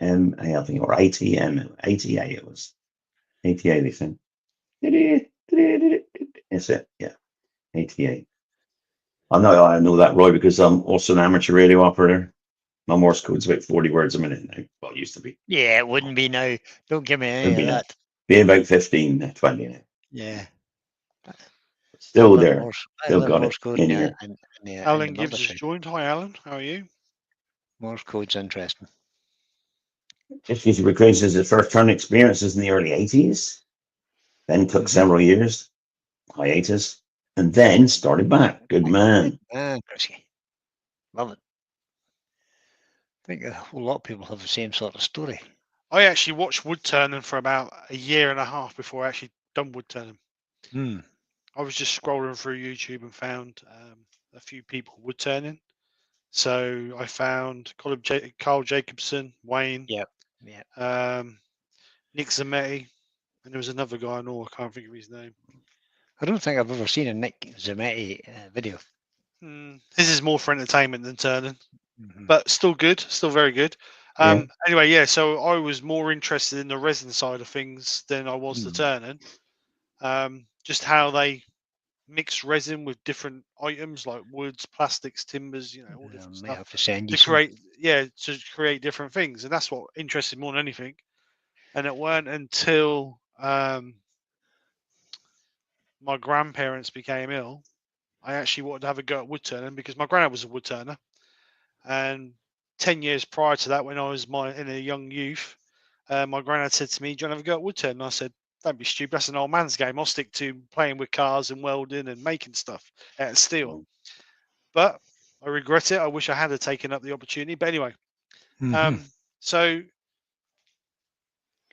think, or ATM, ATA. It was ATA. They said. That's it. Yeah, ATA. I know that, Roy, because I'm also an amateur radio operator. My Morse code's about 40 words a minute now. Well, it used to be. Yeah, it wouldn't be now. Don't give me any of that. Be about 15, 20 now. Yeah. Still there. Still got it in here. Alan Gibbs has joined. Hi, Alan. How are you? Morse code's interesting. Just because his first turn experiences in the early 80s, then took several years, hiatus, and then started back. Good man. Love it. I think a whole lot of people have the same sort of story. I actually watched wood turning for about a year and a half before I actually done wood turning. I was just scrolling through YouTube and found a few people wood turning. So I found Carl Jacobson, Wayne, Nick Zametti, and there was another guy I know, I can't think of his name. I don't think I've ever seen a Nick Zametti video. This is more for entertainment than turning, but still good, still very good. Anyway, yeah, so I was more interested in the resin side of things than I was the turning. Just how they mix resin with different items like woods, plastics, timbers, all different stuff to create different things, and that's what interested more than anything. And it weren't until my grandparents became ill, I actually wanted to have a go at wood turning because my granddad was a wood turner. And 10 years prior to that, when I was in a young youth, my granddad said to me, "Do you want to have a go at wood turning?" I said, "Don't be stupid. That's an old man's game. I'll stick to playing with cars and welding and making stuff out of steel." But I regret it. I wish I had taken up the opportunity. But anyway, so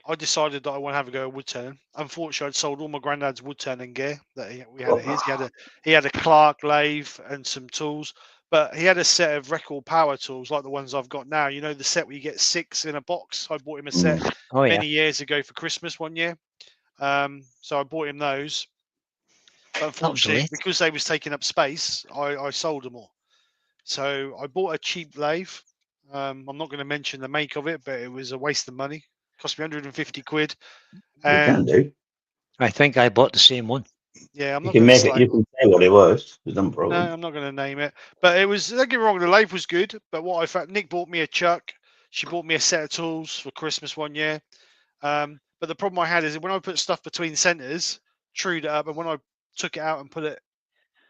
I decided that I want to have a go at wood turning. Unfortunately, I'd sold all my granddad's wood turning gear that we had at his. He had a Clark lathe and some tools, but he had a set of record power tools like the ones I've got now. You know, the set where you get 6 in a box. I bought him a set many years ago for Christmas one year. So I bought him those. But unfortunately, because they was taking up space, I sold them all. So I bought a cheap lathe. I'm not going to mention the make of it, but it was a waste of money. Cost me 150 quid. You can do. I think I bought the same one. Yeah, I'm You not can going make to it. You can say what it was. There's no No, problem. I'm not going to name it. But it was, don't get me wrong, the lathe was good. But what I found, Nick bought me a chuck. She bought me a set of tools for Christmas one year. But the problem I had is when I put stuff between centers, trued it up, and when I took it out and put it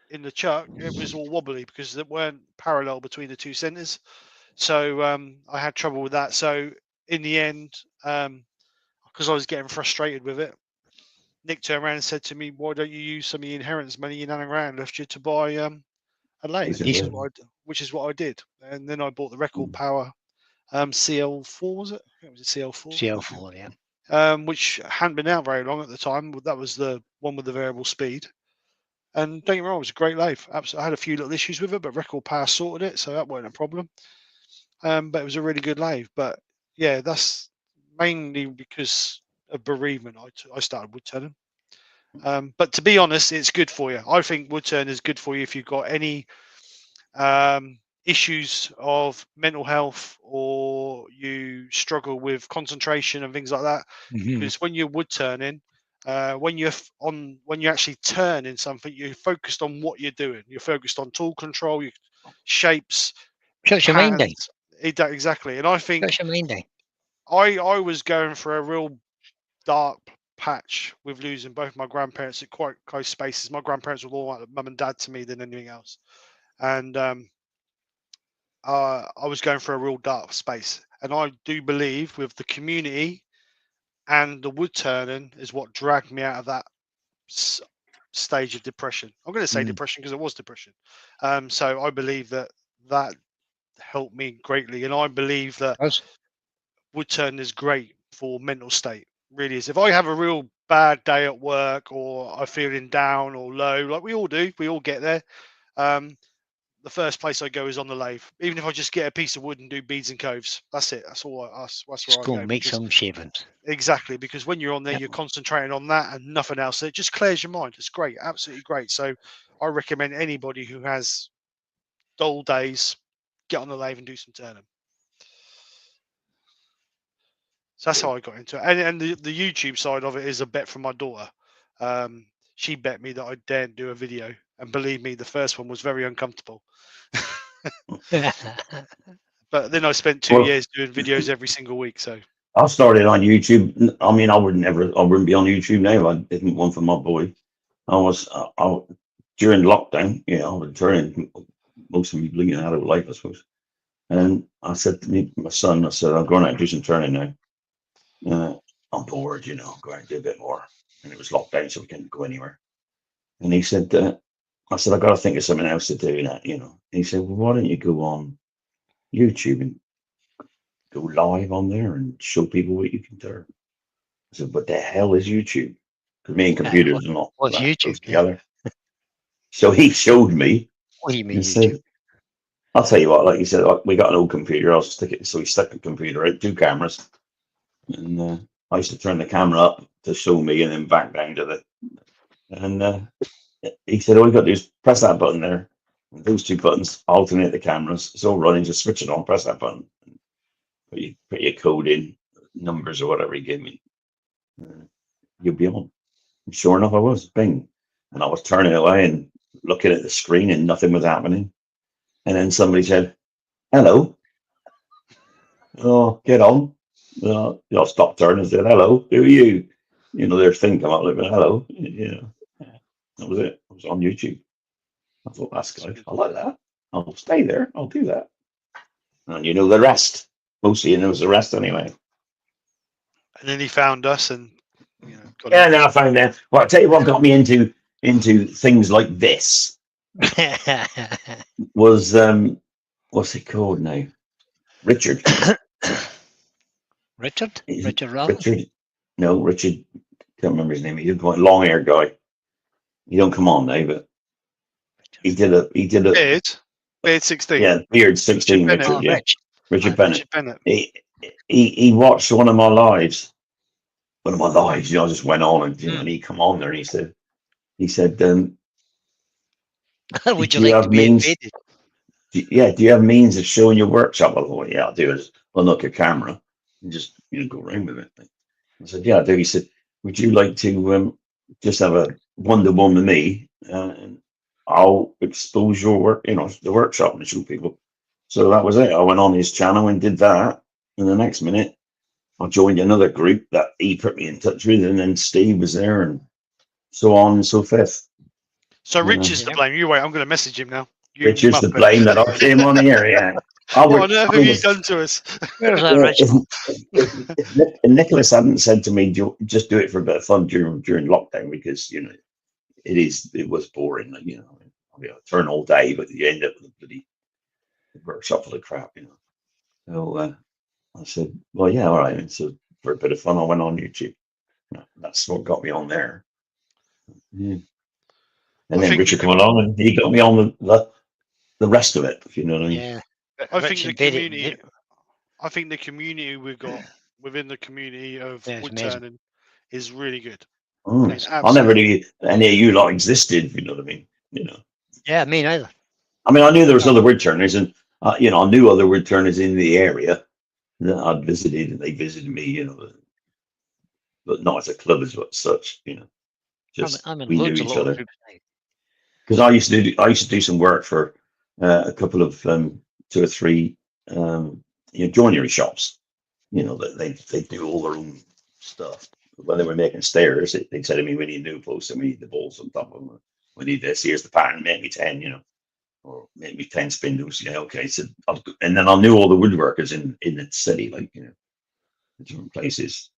in the chuck, it was all wobbly because it weren't parallel between the two centers. So I had trouble with that. So in the end, because I was getting frustrated with it, Nick turned around and said to me, "Why don't you use some of your inheritance money in Annan Rand left you to buy a lathe?" Which is what I did. And then I bought the record power CL4, was it? It was a CL4. CL4, yeah. Which hadn't been out very long at the time. That was the one with the variable speed. And don't get me wrong, it was a great lathe. Absolutely, I had a few little issues with it, but record power sorted it, so that wasn't a problem. But it was a really good lathe. But yeah, that's mainly because of bereavement. I started wood turning. But to be honest, it's good for you. I think wood turn is good for you if you've got any issues of mental health or you struggle with concentration and things like that. Because when you're wood turning, when you're actually turning something, you're focused on what you're doing. You're focused on tool control, your shapes, Shuts your mind down. Exactly. And I think Shuts your mind down. I was going for a real dark patch with losing both my grandparents at quite close spaces. My grandparents were more like mum and dad to me than anything else. And I was going for a real dark space. And I do believe with the community and the wood turning is what dragged me out of that stage of depression. I'm going to say depression because it was depression. So I believe that helped me greatly. And I believe that wood turning is great for mental state. Really is. If I have a real bad day at work or I'm feeling down or low, like we all do, we all get there. The first place I go is on the lathe. Even if I just get a piece of wood and do beads and coves, that's it. That's all. That's where I go. Make some shavings. Exactly, because when you're on there, you're concentrating on that and nothing else. It just clears your mind. It's great, absolutely great. So I recommend anybody who has dull days, get on the lathe and do some turning. So that's how I got into it. And the YouTube side of it is a bet from my daughter. She bet me that I daren't do a video. And believe me, the first one was very uncomfortable. But then I spent 2 years doing videos every single week. So I started on YouTube. I mean, I wouldn't be on YouTube now if I didn't want for my boy. I was during lockdown, I was turning most of me blinking out of life, I suppose. And I said to my son, I'm going out and do some turning now. I'm bored, go out and do a bit more. And it was lockdown, so we couldn't go anywhere. And he said, I said, I got to think of something else to do, And he said, well, why don't you go on YouTube and go live on there and show people what you can turn? I said, what the hell is YouTube? Because me and computers are not what's YouTube together. So he showed me. What do you mean and YouTube? said, I'll tell you what, like you said, we got an old computer. I'll stick it. So he stuck the computer out, 2 cameras. And I used to turn the camera up to show me and then back down to and he said, all you got to do is press that button there. And those 2 buttons alternate the cameras. It's all running. Just switch it on, press that button. Put your code in, numbers or whatever he gave me. You'll be on. And sure enough, I was. Bing. And I was turning away and looking at the screen and nothing was happening. And then somebody said, hello. Oh, get on. I'll stop turning and said, hello, who are you? Their thing come up like, hello. That was it. It was on YouTube. I thought, that's good. I like that. I'll stay there. I'll do that. And you know the rest. Mostly you know the rest anyway. And then he found us, and got Yeah, it. then I found out. Well, I'll tell you what got me into things like this was what's it called now? Richard. Richard? Is it Richard Ralph? Richard? No, Richard. Can't remember his name. He's a long haired guy. He don't come on now, but he did a Beard 16. yeah, Beard 16. Richard Richard, Bennett. yeah, Rich. Richard Bennett. Richard Bennett. He watched one of my lives. One of my lives, I just went on and he come on there and he said, Would do you you like have to be means- invaded? do you have means of showing your workshop? I thought, yeah, I'll do it. Unlock a camera and just go around with it. I said, yeah, I do. He said, would you like to just have a one-to-one with me and I'll expose your work, the workshop and show people. So that was it. I went on his channel and did that. And the next minute, I joined another group that he put me in touch with, and then Steve was there, and so on and so forth. So Yeah. Rich is to blame. You wait, I'm going to message him now. You Richard's to muppet. blame that I came on here. Yeah. What on earth have you done to us? Where's that Richard? If Nicholas hadn't said to me, just do it for a bit of fun during lockdown, because it was boring. Like, I turn all day, but you end up with a bloody workshop full of crap. So I said, well, yeah, all right. And so for a bit of fun, I went on YouTube. That's what got me on there. Yeah. And then Richard came along and he got me on the rest of it, if you know what I mean. Yeah. I think Richard the did it. community. I think the community we've got within the community of Yeah, it's wood amazing. turning is really good. Mm. It's I never absolutely- knew any of you lot existed, if you know what I mean. Yeah, me neither. I mean, I knew there was other wood turners, and I knew other wood turners in the area that I'd visited, and they visited me, but not as a club as such, Just I'm in we knew loads of each little other. groups now. Because I used to do some work for a couple of 2 or 3 joinery shops. That they do all their own stuff. When they were making stairs, they said to me, "We need new posts and we need the bolts on top of them. We need this. Here's the pattern. Make me 10, or make me 10 spindles." Yeah, okay. So and then I knew all the woodworkers in the city, like different places.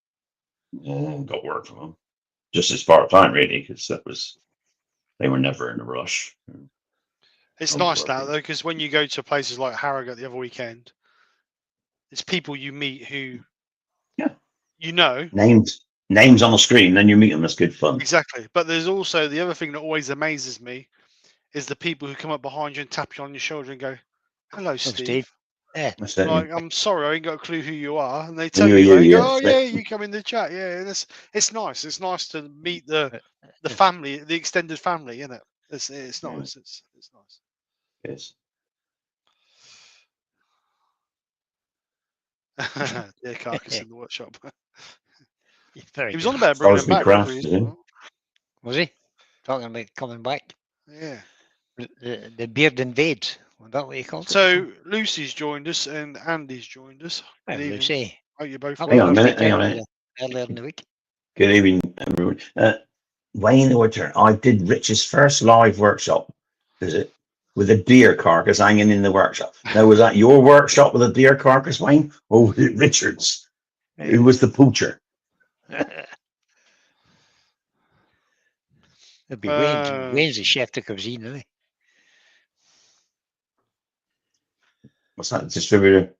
Got work from them, just as part time, really, because they were never in a rush. It's I'm nice now working. though, because when you go to places like Harrogate the other weekend, it's people you meet who, Yeah. Names on the screen, then you meet them. That's good fun. Exactly. But there's also the other thing that always amazes me is the people who come up behind you and tap you on your shoulder and go, "Hello, Steve." Steve. Yeah. That's it. Like, I'm sorry, I ain't got a clue who you are, and they tell Yeah, you, yeah, like, yeah. "Oh yeah, you come in the chat." Yeah, and it's nice. It's nice to meet the family, the extended family, isn't it? It's Yeah. nice. It's nice. Yes. Yeah, carcass in the workshop. Very He was good. on about bringing Follows them me back. Krafts, Remember, didn't he? Was he? Talking about coming back? yeah. The beard invades. Was that what you called it? So Lucy's joined us and Andy's joined us. Well, Good evening. Lucy. Hope you're both Happy Hang on a well. minute, birthday hang on a to minute. you earlier in the week. Good evening, everyone. Wayne the Woodturner. I did Rich's first live workshop visit with a deer carcass hanging in the workshop. Now, was that your workshop with a deer carcass, Wayne, or was it Richard's? Who was the poacher? It'd be Wayne's. Wayne's the chef de cuisine, isn't he? What's that distributor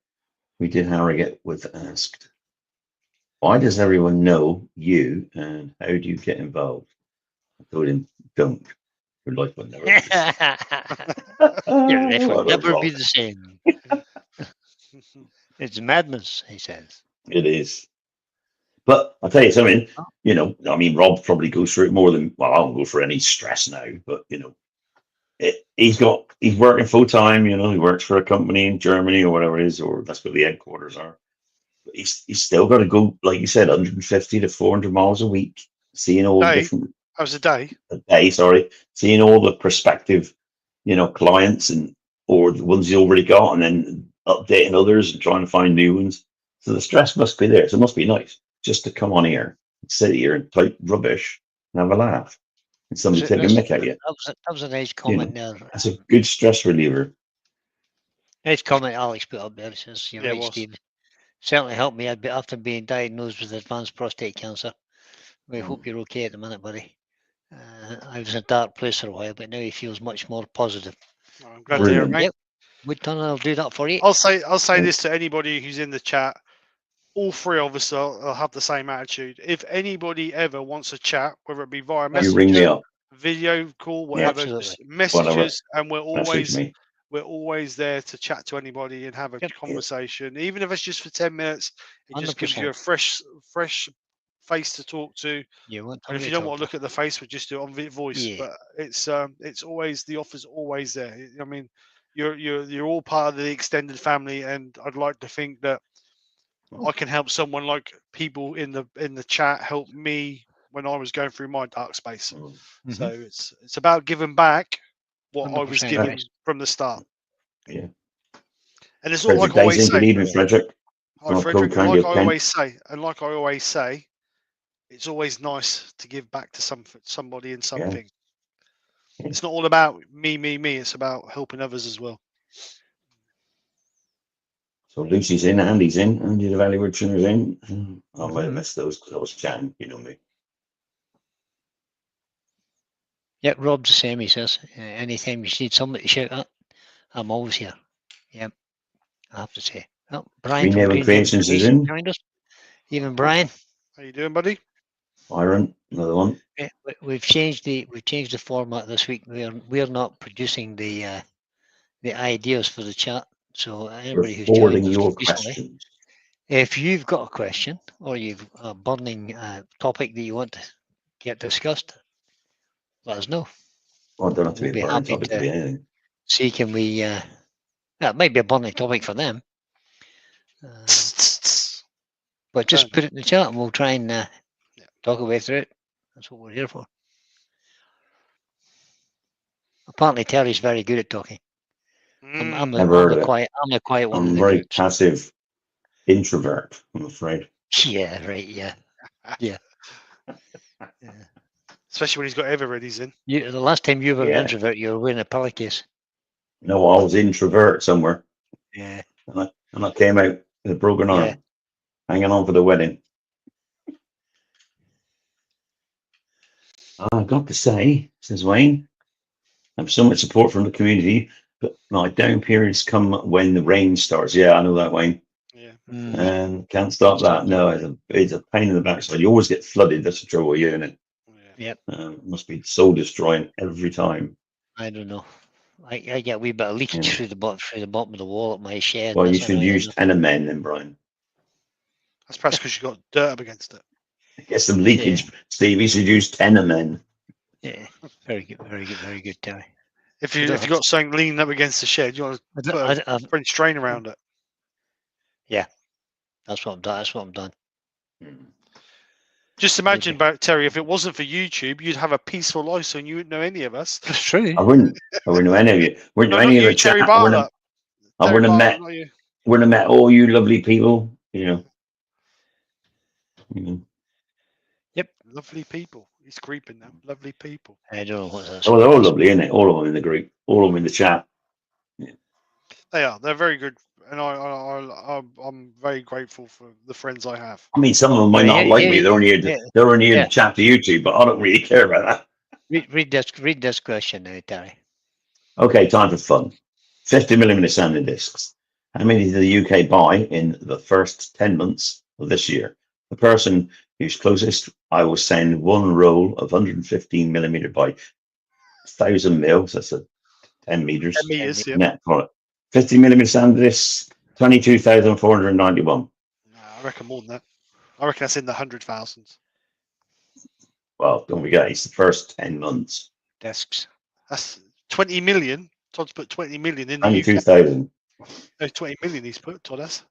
we did Harrogate with asked? Why does everyone know you and how do you get involved? I told him, don't. Your life will never be the same. Your life will What a never be rock. the same. It's madness, he says. It is. But I'll tell you something, Rob probably goes through it more than, well, I don't go for any stress now, but, he's working full time, he works for a company in Germany or whatever it is, or that's where the headquarters are. But he's still got to go, like you said, 150 to 400 miles a week, seeing all the different, That was a day. seeing all the prospective, clients or the ones he's already got, and then updating others and trying to find new ones. So the stress must be there. So it must be nice just to come on here, sit here and type rubbish and have a laugh. And somebody So take a that's- mick at you. That was a nice comment there. That's a good stress reliever. Nice comment Alex put up there. It says, you're Yeah, it right, was. Steve. Certainly helped me after being diagnosed with advanced prostate cancer. We hope you're okay at the minute, buddy. I was in a dark place for a while, but now he feels much more positive. Oh, I'm glad to hear it, Brilliant. mate. Yep. Wood Tunnel, I'll do that for you. I'll say this to anybody who's in the chat. All three of us will have the same attitude. If anybody ever wants a chat, whether it be via You ring me messenger, up. video call, whatever, Absolutely. just messages, and Message we're me. always there to chat to anybody and have a Yep. conversation, even if it's just for 10 minutes. It just gives you a 100%. fresh face to talk to. You want And if you don't want to look at the face, we just do it on voice. Yeah. But it's always, the offer's always there. I mean, you're all part of the extended family, and I'd like to think that I can help someone like people in the chat help me when I was going through my dark space. Mhm. So it's about giving back what I was 100% given right. from the start. Yeah. And it's not Frederick like I always Dyson, good say. evening, Frederick. Hi, Well, Frederick. co-kind Like of I Ken. always say, it's always nice to give back to somebody in something. Yeah. It's not all about me. It's about helping others as well. So Lucy's in, Andy's in, Andy the Valley Richard's in. I might have missed those because I was chatting, you know me. Yeah, Rob's the same, he says. Anytime you need somebody to shout at, I'm always here. Yep, I have to say. Oh, Brian from Renewal Green Creations is in. joined us. Even Brian. How you doing, buddy? Byron, another one. Yeah, we've changed the format this week. We're not producing the ideas for the chat. So We're anybody who's forwarding joined us your recently, questions. if you've got a question or you've a burning topic that you want to get discussed, let us know. Well, it don't have to We'll be be a burning happy topic, to be anything. See, can we? It might be a burning topic for them, but just put it in the chat and we'll try and talk our way through it. That's what we're here for. Apparently, Terry's very good at talking. I'm the quiet one. I'm in the very group, so- passive introvert, I'm afraid. Yeah, right. Yeah. Especially when he's got everybody's in. The last time you were an Yeah. introvert, you were wearing a pillowcase. No, I was introvert somewhere. Yeah. And I came out with a broken arm, Yeah. hanging on for the wedding. I've got to say, says Wayne, I have so much support from the community, but my down periods come when the rain starts. Yeah, I know that, Wayne. Yeah. And can't stop that. No, it's a pain in the backside. You always get flooded. That's the trouble with you, isn't it? Yep. It must be soul destroying every time. I don't know. I get a wee bit of leakage through the bottom of the wall at my shed. Well, you That's should all right, use isn't it? Tenamen then, Brian. That's perhaps because you've got dirt up against it. Get some leakage, Steve. You should use Tenamen. Yeah. Very good, Terry. If you got something leaning up against the shed, you want to put a French drain around it. Yeah, that's what I'm done. Just imagine about Terry. If it wasn't for YouTube, you'd have a peaceful life, so you wouldn't know any of us. That's true. I wouldn't know any of you. Wouldn't know any of the chat. I wouldn't have met all you lovely people. You know. Yep. Lovely people. He's creeping now. Lovely people. I don't know what that's. Oh, they're all lovely, isn't it? All of them in the group. All of them in the chat. Yeah. They are. They're very good, and I'm very grateful for the friends I have. I mean, some of them might not like me. They're only here to chat to YouTube, but I don't really care about that. Read this question now, Terry. Okay, time for fun. 50mm sounding discs. How many did the UK buy in the first 10 months of this year? The person who's closest, I will send one roll of 115mm by 1000 mil. So that's 10 meters. 10 meters, yeah. Net product. 50mm sounding discs, 22,491. No, I reckon more than that. I reckon that's in the 100,000s. Well, don't forget, it's the first 10 months. Discs. That's 20 million. Todd's put 20 million in the 22,000. No, 20 million he's put, Todd has.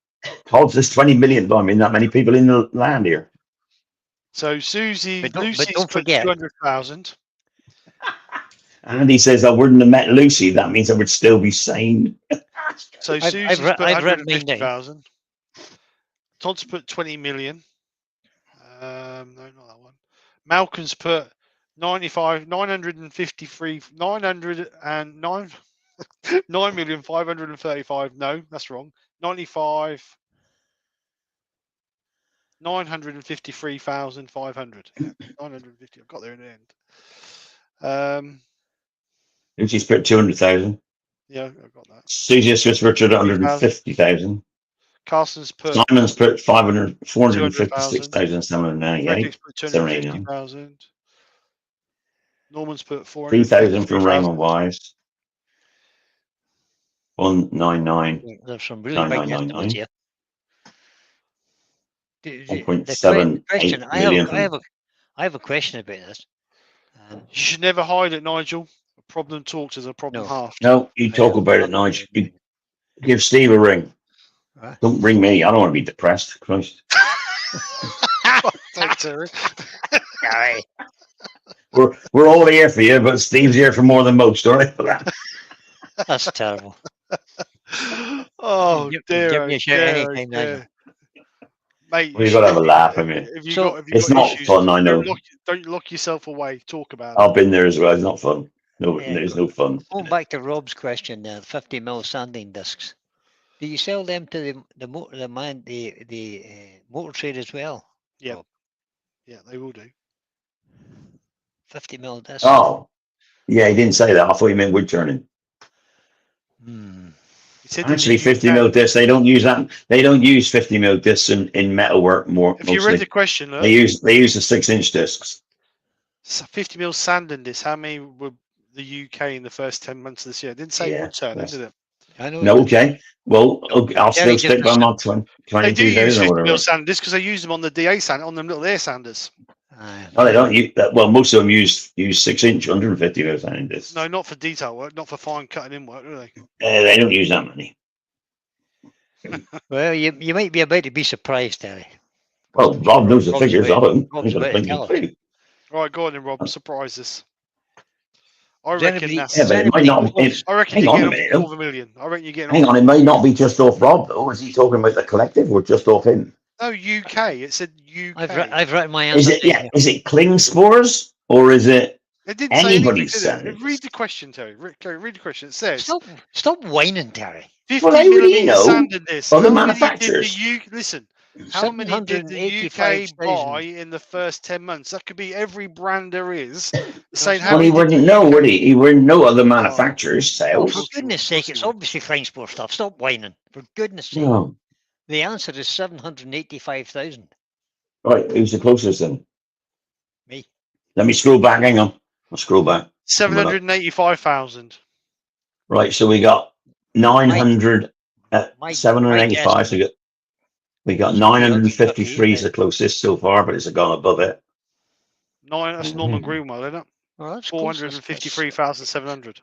Todd, there's 20 million. I mean, that many people in the land here. So Lucy's put 200,000. Andy says I wouldn't have met Lucy. That means I would still be sane. So Susie's put 150,000. Todd's put 20 million. No, not that one. Malcolm's put 95, 953, 909, 9,535. No, that's wrong. 95, 953,500. Yeah, 950. I've got there in the end. Lucy's put 200,000. Yeah, I've got that. CGS Swiss Richard 150,000. Carson's put Simon's put 456,798. Frederick's put 250,000. Norman's put 3,000 from 453,000. Raymond Wise. 199. There's some really big 9999. estimates here. The 1.78 question, million. I have a question about this. You should never hide it, Nigel. A problem talked is a problem No. half. No, you talk about it, Nigel. You give Steve a ring. Right. Don't ring me. I don't want to be depressed. Christ. Thanks, Terry. Aye. We're all here for you, but Steve's here for more than most, aren't we? That's terrible. Oh, Give dear. me a shout anytime, Nigel. Mate, We've got to have a laugh, haven't we? It's not fun, I know. Don't lock yourself away. Talk about it. I've been there as well. It's not fun. No, Yeah. there's no fun. Going back to Rob's question there, 50mm sanding discs. Do you sell them to the motor trade as well? Yeah. Rob? Yeah, they will do. 50mm discs. Oh, yeah, he didn't say that. I thought he meant wood turning. He said in Actually, the 50mm discs, they don't use that. They don't use 50mm discs in metalwork more. If you read the question, look, They use the 6-inch discs. 50mm sanding discs. How many were the UK in the first 10 months of this year? It didn't say wood turning, did it? I know. No, okay. Well, okay, I'll still stick by my They do use 22,000 or whatever. 50mm sanding discs because they use them on the DA sand, on them little air sanders. No, they don't use that. Well, most of them use 6-inch 150mm sanding discs. No, not for detail work, not for fine cutting in work, do they? They don't use that many. Well, you might be about to be surprised, Terry. Well, Rob knows the Rob's figures. I about- don't. Rob's He's got a about to blinking tell us. clue. Right, go on then, Rob. Surprise us. I Does reckon anybody- that's. Yeah, but it might not. I reckon hang you're on a getting minute, on 250,000. I reckon you're getting Hang on, it may not be just off Rob, though. Is he talking about the collective or just off him? No, UK. It said UK. I've written my answer. Is it? Yeah. Is it cling spores or is it? It didn't say anybody's anything, did it? sanders. Read the question, Terry. Read the question. It says Stop whining, Terry. 50 Well, how would he millimeter know? sanding discs. Other How many did manufacturers. listen, how many did the UK 785,000. buy in the first 10 months? That could be every brand there is. Saying Well, how Well, he many did wouldn't the know, UK would he? He wouldn't know other manufacturers' Oh, sales. for goodness sake, it's obviously French sport stuff. Stop whining. For goodness sake. No. The answer is 785,000. Right, who's the closest then? Me. Let me scroll back. Hang on. I'll scroll back. 785,000. Right, so we got 900, my 785. So we got 953 is the closest so far, but it's gone above it. That's Norman Greenwell, isn't it? Well, that's close. 453,700.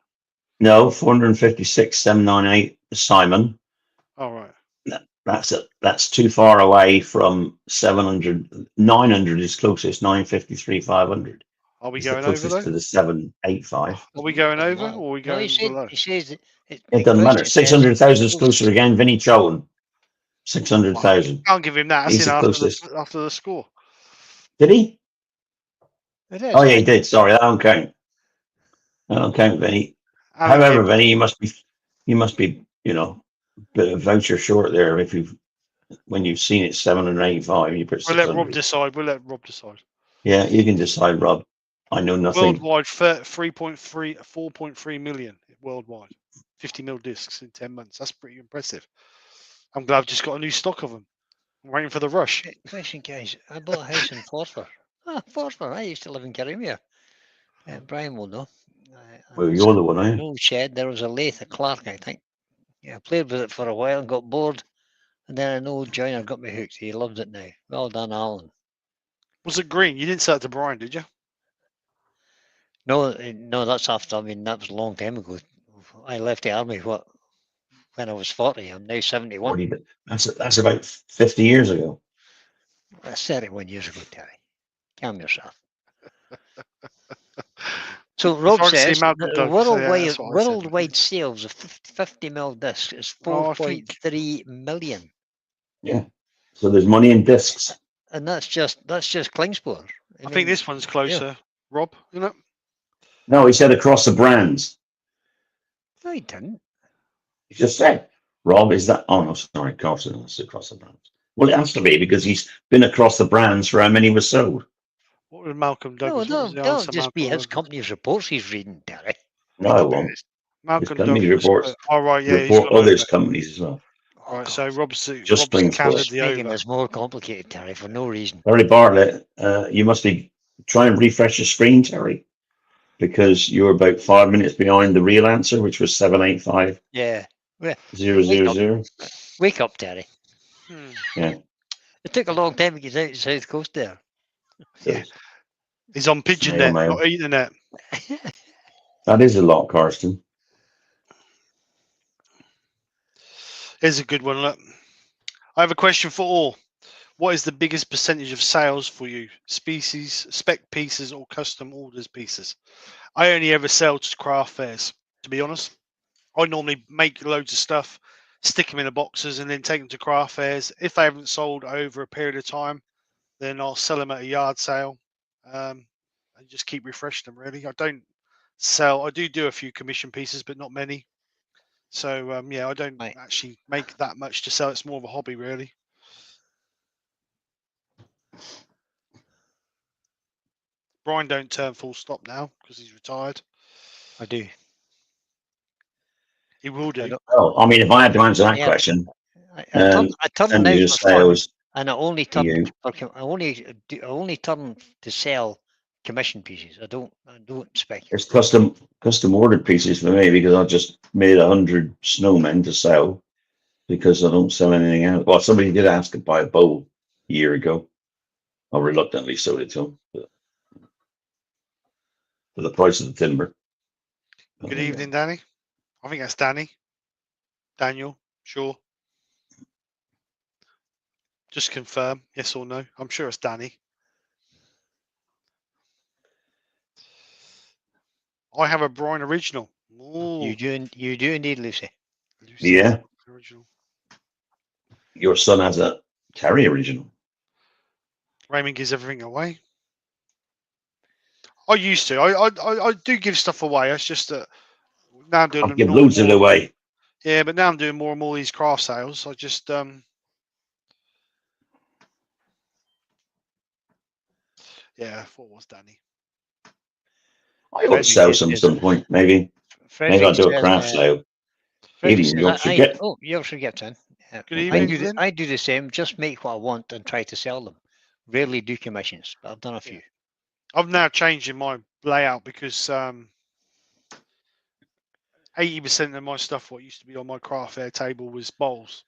No, 456,798 is Simon. All right. That's too far away from 700. 900 is closest. 953,500. Are we is the going over closest though? to the 785. Are we going over No. or are we No, going below? he says that It doesn't matter. 600,000 is closer again. Vinnie Chowan, 600,000. Can't give him that. He's That's the in closest. after the score. Did he? It is. Oh yeah, he did. Sorry, I don't count. I don't count, Vinnie. However, Vinnie, you must be, a bit of voucher short there. When you've seen it 785, you put We'll let 600. Rob decide. Yeah, you can decide, Rob. I know nothing. Worldwide, 4.3 million worldwide. 50mm discs in 10 months. That's pretty impressive. I'm glad I've just got a new stock of them. I'm waiting for the rush. Question, guys. I bought a house in Forfar. Forfar. I used to live in Kirriemuir. Brian will know. Well, you're the one, eh? An old shed. There was a lathe, a Clark, I think. Yeah, I played with it for a while and got bored. And then an old joiner got me hooked. He loves it now. Well done, Alan. Was it green? You didn't sell it to Brian, did you? No, that's after. I mean, that was a long time ago. I left the army when I was 40. I'm now 71. That's about 50 years ago. That's 31 years ago, Terry. Calm yourself. So Rob hard to see says Malcolm the Douglas, so yeah, worldwide, that's what I said. worldwide sales of 50mm discs is Oh, I think- 4.3 million, Yeah. So there's money in discs. and that's just Klingspor. I think this one's closer. Rob, you know? No, he said across the brands. No, he didn't. He just said, Rob, is that? Oh, no, sorry, Carson, that's across the brands. Well, it has to be because he's been across the brands for how many was sold. What was Malcolm No, Douglas? What was the they'll answer, just be Malcolm his Douglas? company's reports he's reading, Terry. No, I won't. His Malcolm company Douglas. reports All right, yeah, he's report gone others' over. companies as well. Oh, Right, so God. Rob's Just plain counted sports. the Making over. this more complicated, Terry, for no reason. Terry Bartlett, you must be trying to refresh your screen, Terry, because you're about 5 minutes behind the real answer, which was 785 Yeah. 000. Wake up, Terry. Yeah. It took a long time to get out the south coast there. Yeah. He's on pigeon Snail net, mail. not Ethernet. That is a lot, Karsten. Here's a good one. Look, I have a question for all. What is the biggest percentage of sales for you? Species, spec pieces, or custom orders pieces? I only ever sell to craft fairs, to be honest. I normally make loads of stuff, stick them in the boxes, and then take them to craft fairs. If they haven't sold over a period of time, then I'll sell them at a yard sale, and just keep refreshing them. Really, I don't sell. I do a few commission pieces, but not many. So yeah, I don't Right. actually make that much to sell. It's more of a hobby, really. Brian don't turn full stop now because he's retired. I do. He will I do. don't- Oh, I mean, if I had to answer that Yeah. question, I turn percentage now of for fun, sales and I only to turn. you. I only turn to sell commission pieces. I don't speculate. It's custom ordered pieces for me because I just made 100 snowmen to sell because I don't sell anything else. Well, somebody did ask to buy a bow a year ago. I reluctantly sold it to them for the price of the timber. Good evening, Danny. I think that's Danny. Daniel, sure. Just confirm, yes or no. I'm sure it's Danny. I have a Brian original. Ooh, You do indeed, Lucy. Lucy Yeah. has a original. Your son has a Terry original. Raymond gives everything away. I used to. I do give stuff away. It's just that now I'm doing I'll them give more loads and of it more. away. Yeah, but now I'm doing more and more of these craft sales. I just yeah, I thought it was Danny. I ought to sell some at some point. Maybe I'll do a craft sale. Frederick Even says, Yorkshire get. oh, Yorkshire gets in. Yeah. Good evening, Lynn. I do the same. Just make what I want and try to sell them. Rarely do commissions, but I've done a few. I'm now changing my layout because 80% of my stuff, what used to be on my craft fair table, was bowls.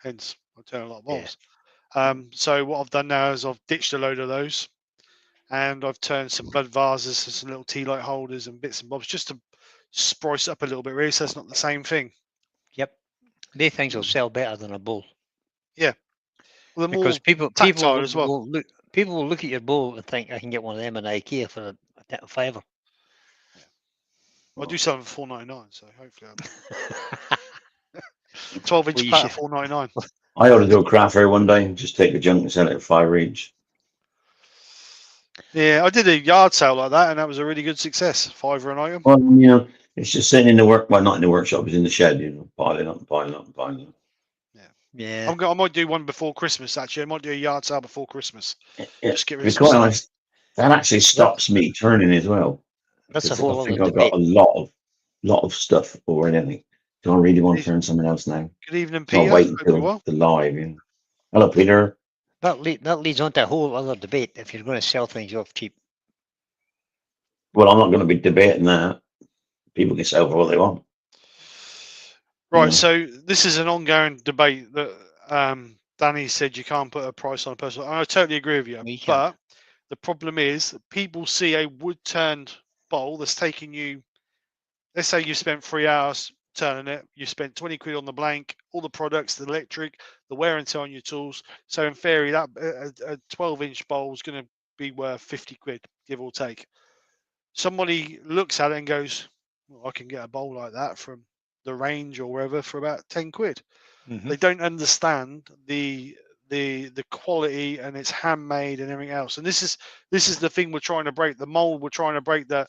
Hence, I turn a lot of bowls. So what I've done now is I've ditched a load of those, and I've turned some bud vases and some little tea light holders and bits and bobs just to spice up a little bit. Really, so it's not the same thing. Yep, they things will sell better than a bowl. Yeah, well, they're Because more tactile as well. People will look at your bowl and think I can get one of them in IKEA for a fiver. I do sell them for $4.99, so hopefully 12-inch platter, $4.99. I ought to do a craft fair one day. Just take the junk and sell it at $5 each. Yeah, I did a yard sale like that, and that was a really good success. $5 an item. Well, you know, it's just sitting in the work. Well, not in the workshop. It's in the shed. You know, piling up, piling up, piling up. Yeah. I might do one before Christmas. Actually, I might do a yard sale before Christmas. Yeah. Just get To rid be of some quite stuff. honest, that actually stops me turning as well. That's a Because whole I think other I've got debate. a lot of stuff already. Do I really want to turn something else now? Good evening, So I'll Peter. wait Hope you're until well. the live. You know. Hello, Peter. That leads on to a whole other debate if you're going to sell things off cheap. Well, I'm not going to be debating that. People can sell for what they want. Right, Yeah. so this is an ongoing debate that Danny said you can't put a price on a person. I totally agree with you. No, you can't. But the problem is that people see a wood-turned bowl that's taking you, let's say you spent 3 hours turning it, you spent 20 quid on the blank, all the products, the electric, the wear and tear on your tools. So in theory, that a 12-inch bowl is going to be worth 50 quid, give or take. Somebody looks at it and goes, well, I can get a bowl like that from the range or wherever for about 10 quid. Mhm. They don't understand the the quality, and it's handmade and everything else. And this is the thing we're trying to break, the mold we're trying to break, that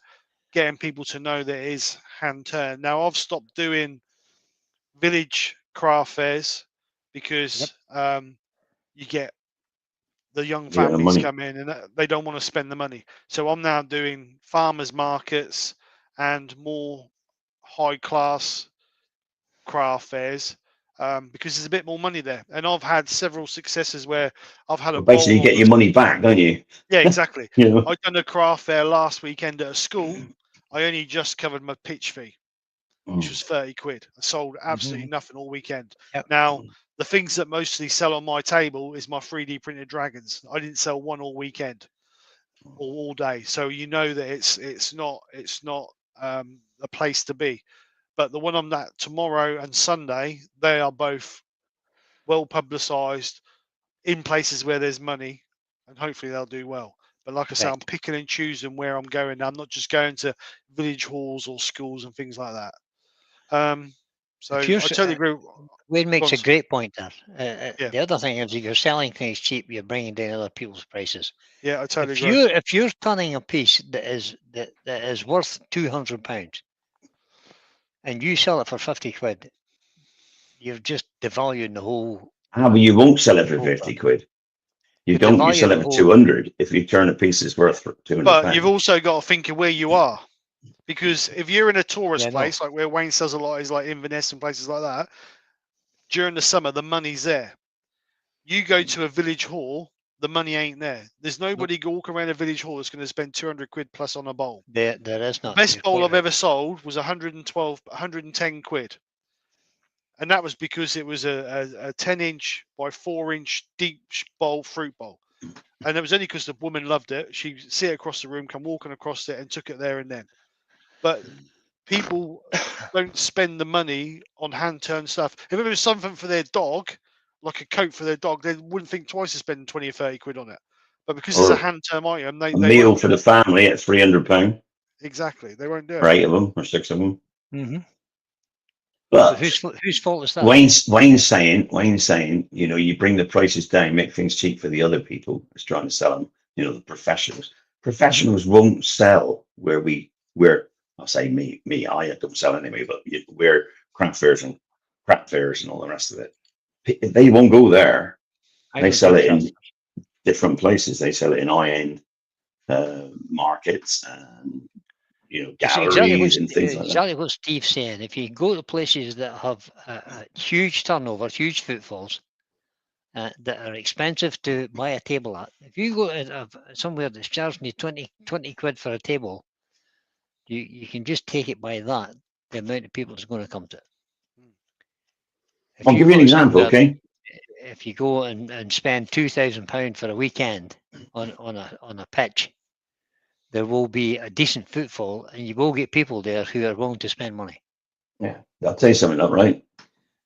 getting people to know that it is hand turned. Now I've stopped doing village craft fairs because you get the young Yeah, the families money. come in and they don't want to spend the money. So I'm now doing farmers markets and more high class craft fairs because there's a bit more money there. And I've had several successes where I've had a But basically, you bowl on get your money back, don't you? Yeah, exactly. You know. I done a craft fair last weekend at a school. I only just covered my pitch fee, which was 30 quid. I sold absolutely nothing all weekend. Yep. Now, the things that mostly sell on my table is my 3D printed dragons. I didn't sell one all weekend or all day. So you know that it's not a place to be. But the one I'm at tomorrow and Sunday, they are both well publicised in places where there's money, and hopefully they'll do well. But like I say, I'm picking and choosing where I'm going. I'm not just going to village halls or schools and things like that. So I totally agree. Wayne makes a great point there. Yeah. The other thing is, if you're selling things cheap, you're bringing down other people's prices. Yeah, I totally agree. If you're turning a piece that is worth £200 and you sell it for 50 quid, you're just devaluing the whole. But you won't sell it for 50 quid. You don't. You sell it for 200 if you turn a piece is worth for 200. But you've also got to think of where you are, because if you're in a tourist place like where Wayne sells a lot, is like Inverness and places like that. During the summer, the money's there. You go to a village hall, the money ain't there. There's nobody walking around a village hall that's going to spend 200 quid plus on a bowl. There is not. The best bowl I've ever sold was 110 quid. And that was because it was a 10-inch by 4-inch deep bowl, fruit bowl. And it was only because the woman loved it. She see it across the room, come walking across it and took it there and then. But people don't spend the money on hand-turned stuff. If it was something for their dog, like a coat for their dog, they wouldn't think twice of spending 20 or 30 quid on it. But because it's a hand-turned item, they meal for the family at £300. Exactly. They won't do it. For 8 of them or 6 of them. Mm-hmm. But so whose fault is that? Wayne's saying, you know, you bring the prices down, make things cheap for the other people who's trying to sell them, you know, the professionals. Professionals won't sell where I'll say me, I don't sell anyway, but where craft fairs and all the rest of it. They won't go there. They sell it in different places. They sell it in high-end markets and, you know, galleries and things like that. Exactly what Steve's saying. If you go to places that have a huge turnover, huge footfalls, that are expensive to buy a table at, if you go to somewhere that's charging you 20 quid for a table, you can just take it by that, the amount of people that's going to come to it. I'll give you an example, okay? If you go and spend £2,000 for a weekend on a pitch, there will be a decent footfall, and you will get people there who are willing to spend money. Yeah, I'll tell you something, up right?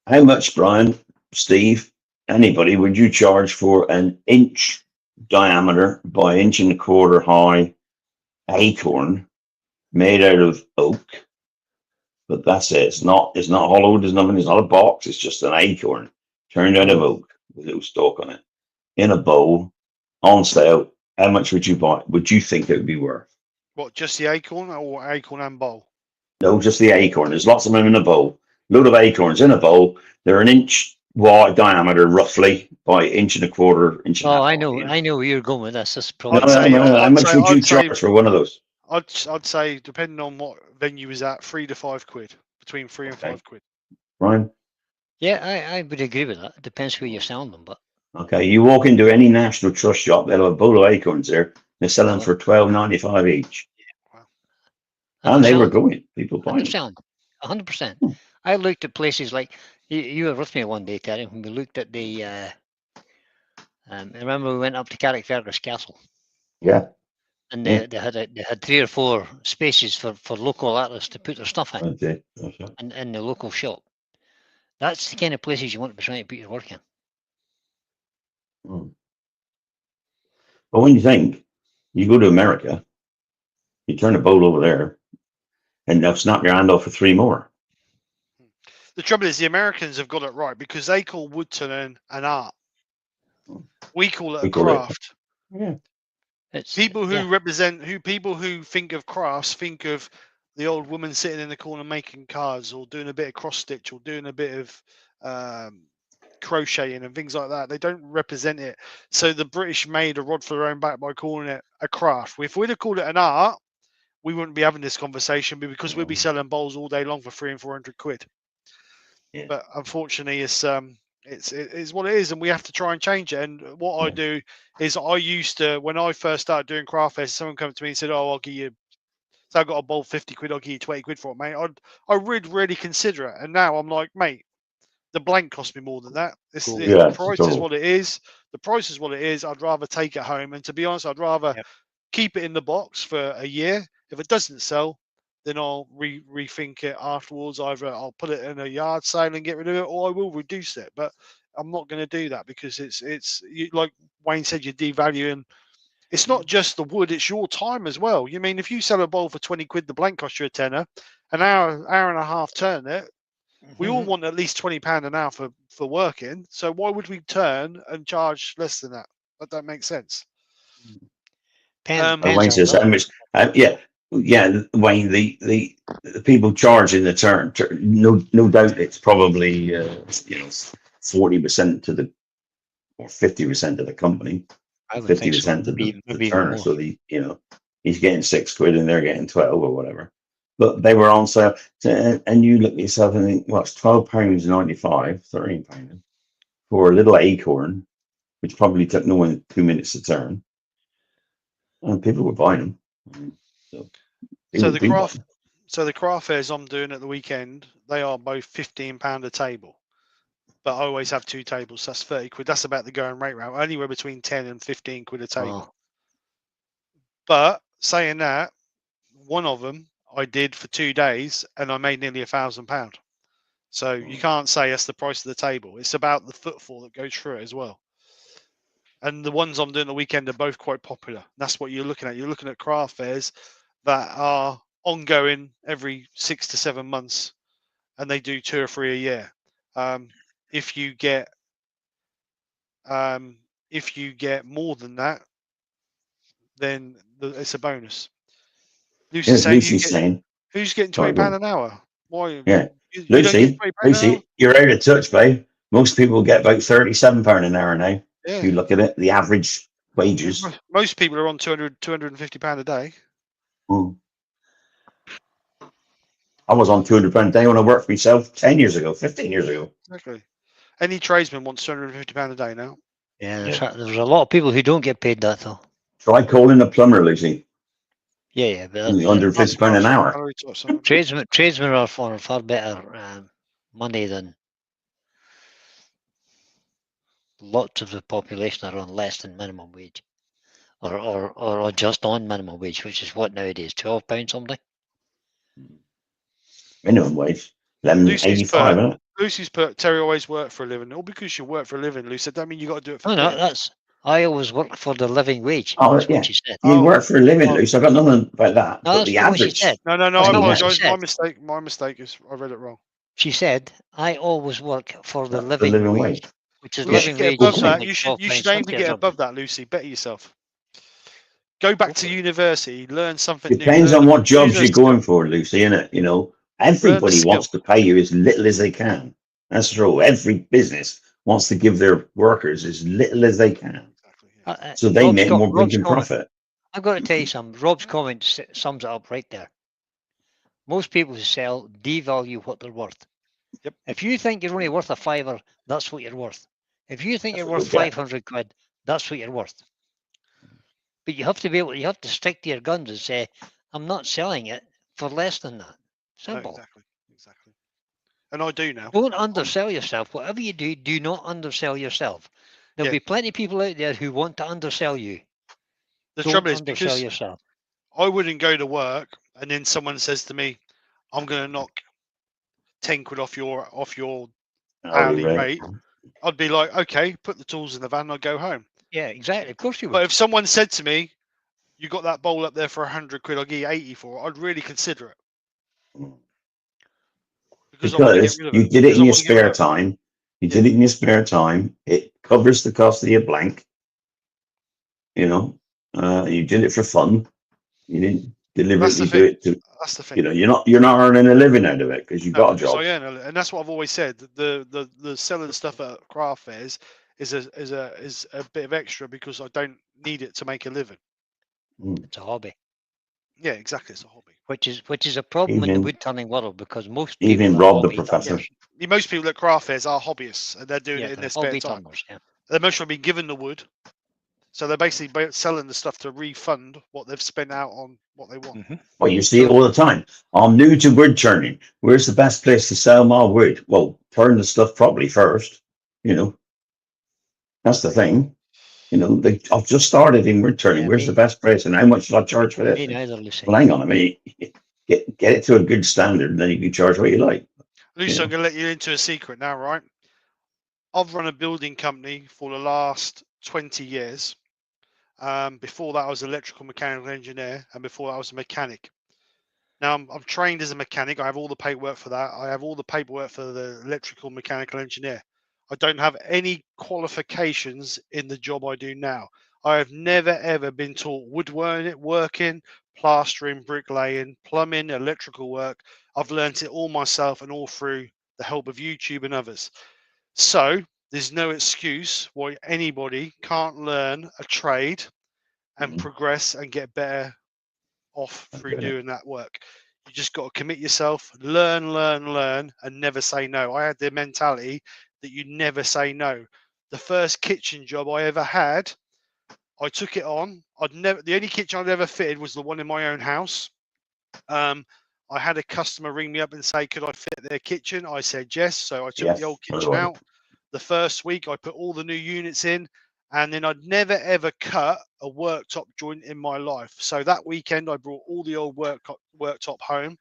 How much, Brian, Steve, anybody would you charge for an inch diameter by 1.25 inches high acorn made out of oak? But that's it. It's not hollow. There's nothing. It's not a box. It's just an acorn turned out of oak with a little stalk on it in a bowl on sale. How much would you buy? Would you think it would be worth? What, just the acorn or acorn and bowl? No, just the acorn. There's lots of them in a bowl. Load of acorns in a bowl. They're an inch wide diameter, roughly, by 1.25 inches. Oh, I know where you're going with this. That's probably. How much would you charge for one of those? I'd say, depending on what venue is at, 3 to 5 quid, between 3 and 5 quid. Ryan? Yeah, I would agree with that. It depends where you're selling them, but. Okay, you walk into any National Trust shop, they'll have a bowl of acorns there. They're selling for $12.95 each. Wow. And they were going. People buying them. 100%. I looked at places like, you were with me one day, Terry, when we looked at the, remember we went up to Carrickfergus Castle? Yeah. And they had 3 or 4 spaces for local artists to put their stuff in. Okay. In the local shop. That's the kind of places you want to be trying to put your work in. But when you think, you go to America, you turn a bowl over there, and they'll snap your hand off for 3 more. The trouble is, the Americans have got it right, because they call wood turning an art. We call it We a call it- craft. Yeah. It's People who yeah. represent, people who think of crafts think of the old woman sitting in the corner making cards, or doing a bit of cross stitch, or doing a bit of crocheting and things like that. They don't represent it. So the British made a rod for their own back by calling it a craft. If we'd have called it an art, we wouldn't be having this conversation, because we'd be selling bowls all day long for 300 and 400 quid. Yeah. But unfortunately, it's what it is, and we have to try and change it. And what I do is, I used to, when I first started doing craft fairs, someone come to me and said, "Oh, I'll give you." So I got a bowl 50 quid. I'll give you 20 quid for it, mate. I would really consider it. And now I'm like, mate, the blank cost me more than that. Cool. The price is total. what it is. The price is what it is. I'd rather take it home. And to be honest, I'd rather Yep. keep it in the box for a year. If it doesn't sell, then I'll rethink it afterwards. Either I'll put it in a yard sale and get rid of it, or I will reduce it. But I'm not going to do that, because like Wayne said, you're devaluing. It's not just the wood; it's your time as well. You mean, if you sell a bowl for 20 quid, the blank costs you a tenner. An hour and a half turn it. We all want at least £20 an hour for working. So why would we turn and charge less than that? That don't make sense. Wayne says how much? Wayne, the people charging the turn, no doubt it's probably 40% to the, or 50% to the company, 50% to the turner. So he's getting 6 quid and they're getting 12 or whatever. But they were on sale, and you look at yourself and think, well, it's £12.95, £13 for a little acorn, which probably took no one 2 minutes to turn. And people were buying them. So the craft fairs I'm doing at the weekend, they are both £15 a table. But I always have 2 tables. So that's 30 quid. That's about the going rate round. Anywhere between 10 and 15 quid a table. Oh. But saying that, one of them I did for 2 days and I made nearly £1,000. So you can't say that's the price of the table. It's about the footfall that goes through it as well. And the ones I'm doing the weekend are both quite popular. That's what you're looking at. You're looking at craft fairs that are ongoing every 6 to 7 months, and they do 2 or 3 a year. If you get more than that, then it's a bonus. Lucy's saying, who's getting £20 an hour? Why? Yeah, you Lucy, you're out of touch, babe. Most people get about £37 an hour now. Yeah. If you look at it, the average wages. Most people are on £250 a day. I was on £200 a day when I worked for myself 10 years ago, 15 years ago. Exactly. Any tradesman wants £250 a day now. Yeah, there's a lot of people who don't get paid that though. Try calling a plumber, Lucy. Yeah, but under £50 an hour. Tradesmen are for far better money than lots of the population are on less than minimum wage, or just on minimum wage, which is what nowadays, £12 something. Minimum wage, £11.85, isn't it? Lucy's put Terry always worked for a living. All because you work for a living, Lucy. That mean you got to do it for. No, I always work for the living wage. Oh, that's what she said. You work for a living, Lucy. I've got nothing about that. No, but the average. No. I apologise. My mistake is I read it wrong. She said I always work for the living wage, which is living wage. Above that. You should aim to get above that, Lucy. Better yourself. Go back to university, learn something. Depends on what jobs you're going for, Lucy. Innit? Everybody wants to pay you as little as they can. That's true. Every business wants to give their workers as little as they can. So they make more blinking profit. I've got to tell you something. Rob's comment sums it up right there. Most people who sell devalue what they're worth. Yep. If you think you're only worth a £5, that's what you're worth. If you think you're worth 500 quid, that's what you're worth. But you have to stick to your guns and say, I'm not selling it for less than that. Simple. No, exactly. And I do now. Don't undersell yourself. Whatever you do, do not undersell yourself. There'll be plenty of people out there who want to undersell you. The trouble is because yourself. I wouldn't go to work and then someone says to me, I'm going to knock 10 quid off your hourly rate. I'd be like, okay, put the tools in the van and I'll go home. Yeah, exactly. Of course you would. But if someone said to me, you got that bowl up there for 100 quid, I'll give you 80 for it, I'd really consider it. Because you did it in your spare time. You did it in your spare time. It covers the cost of your blank. You know, you did it for fun. You didn't deliberately do it to. That's the thing. You know, you're not earning a living out of it because you've No, got a because job. I earn, and that's what I've always said. The selling stuff at craft fairs is a bit of extra because I don't need it to make a living. It's a hobby, Yeah, exactly. It's a hobby. which is a problem in the Even wood turning world because most even people are Rob the hobby professor. turners. Most people at craft fairs are hobbyists, and they're doing Yeah, it in they're their spare hobby time. turners. Yeah. They're mostly being given the wood, so they're basically selling the stuff to refund what they've spent out on what they want. Well, you see it all the time. I'm new to wood turning. Where's the best place to sell my wood? Well, turn the stuff properly first. You know, that's the thing. You know, I've just started in wood turning. Yeah, Where's the best place and how much should I charge for this? Me neither, Lucy. Well, hang on a minute. Get it to a good standard, and then you can charge what you like. Lucy, Yeah. I'm going to let you into a secret now, right? I've run a building company for the last 20 years. Before that, I was an electrical mechanical engineer, and before that, I was a mechanic. Now, I'm trained as a mechanic. I have all the paperwork for that. I have all the paperwork for the electrical mechanical engineer. I don't have any qualifications in the job I do now. I have never, ever been taught woodworking, plastering, bricklaying, plumbing, electrical work. I've learnt it all myself and all through the help of YouTube and others. So there's no excuse why anybody can't learn a trade and progress and get better off through doing that work. You just got to commit yourself, learn, and never say no. I had the mentality that you never say no. The first kitchen job I ever had, I took it on. The only kitchen I'd ever fitted was the one in my own house. I had a customer ring me up and say, could I fit their kitchen? I said yes. So I took the old kitchen out. The first week I put all the new units in, and then I'd never ever cut a worktop joint in my life. So that weekend I brought all the old worktop home.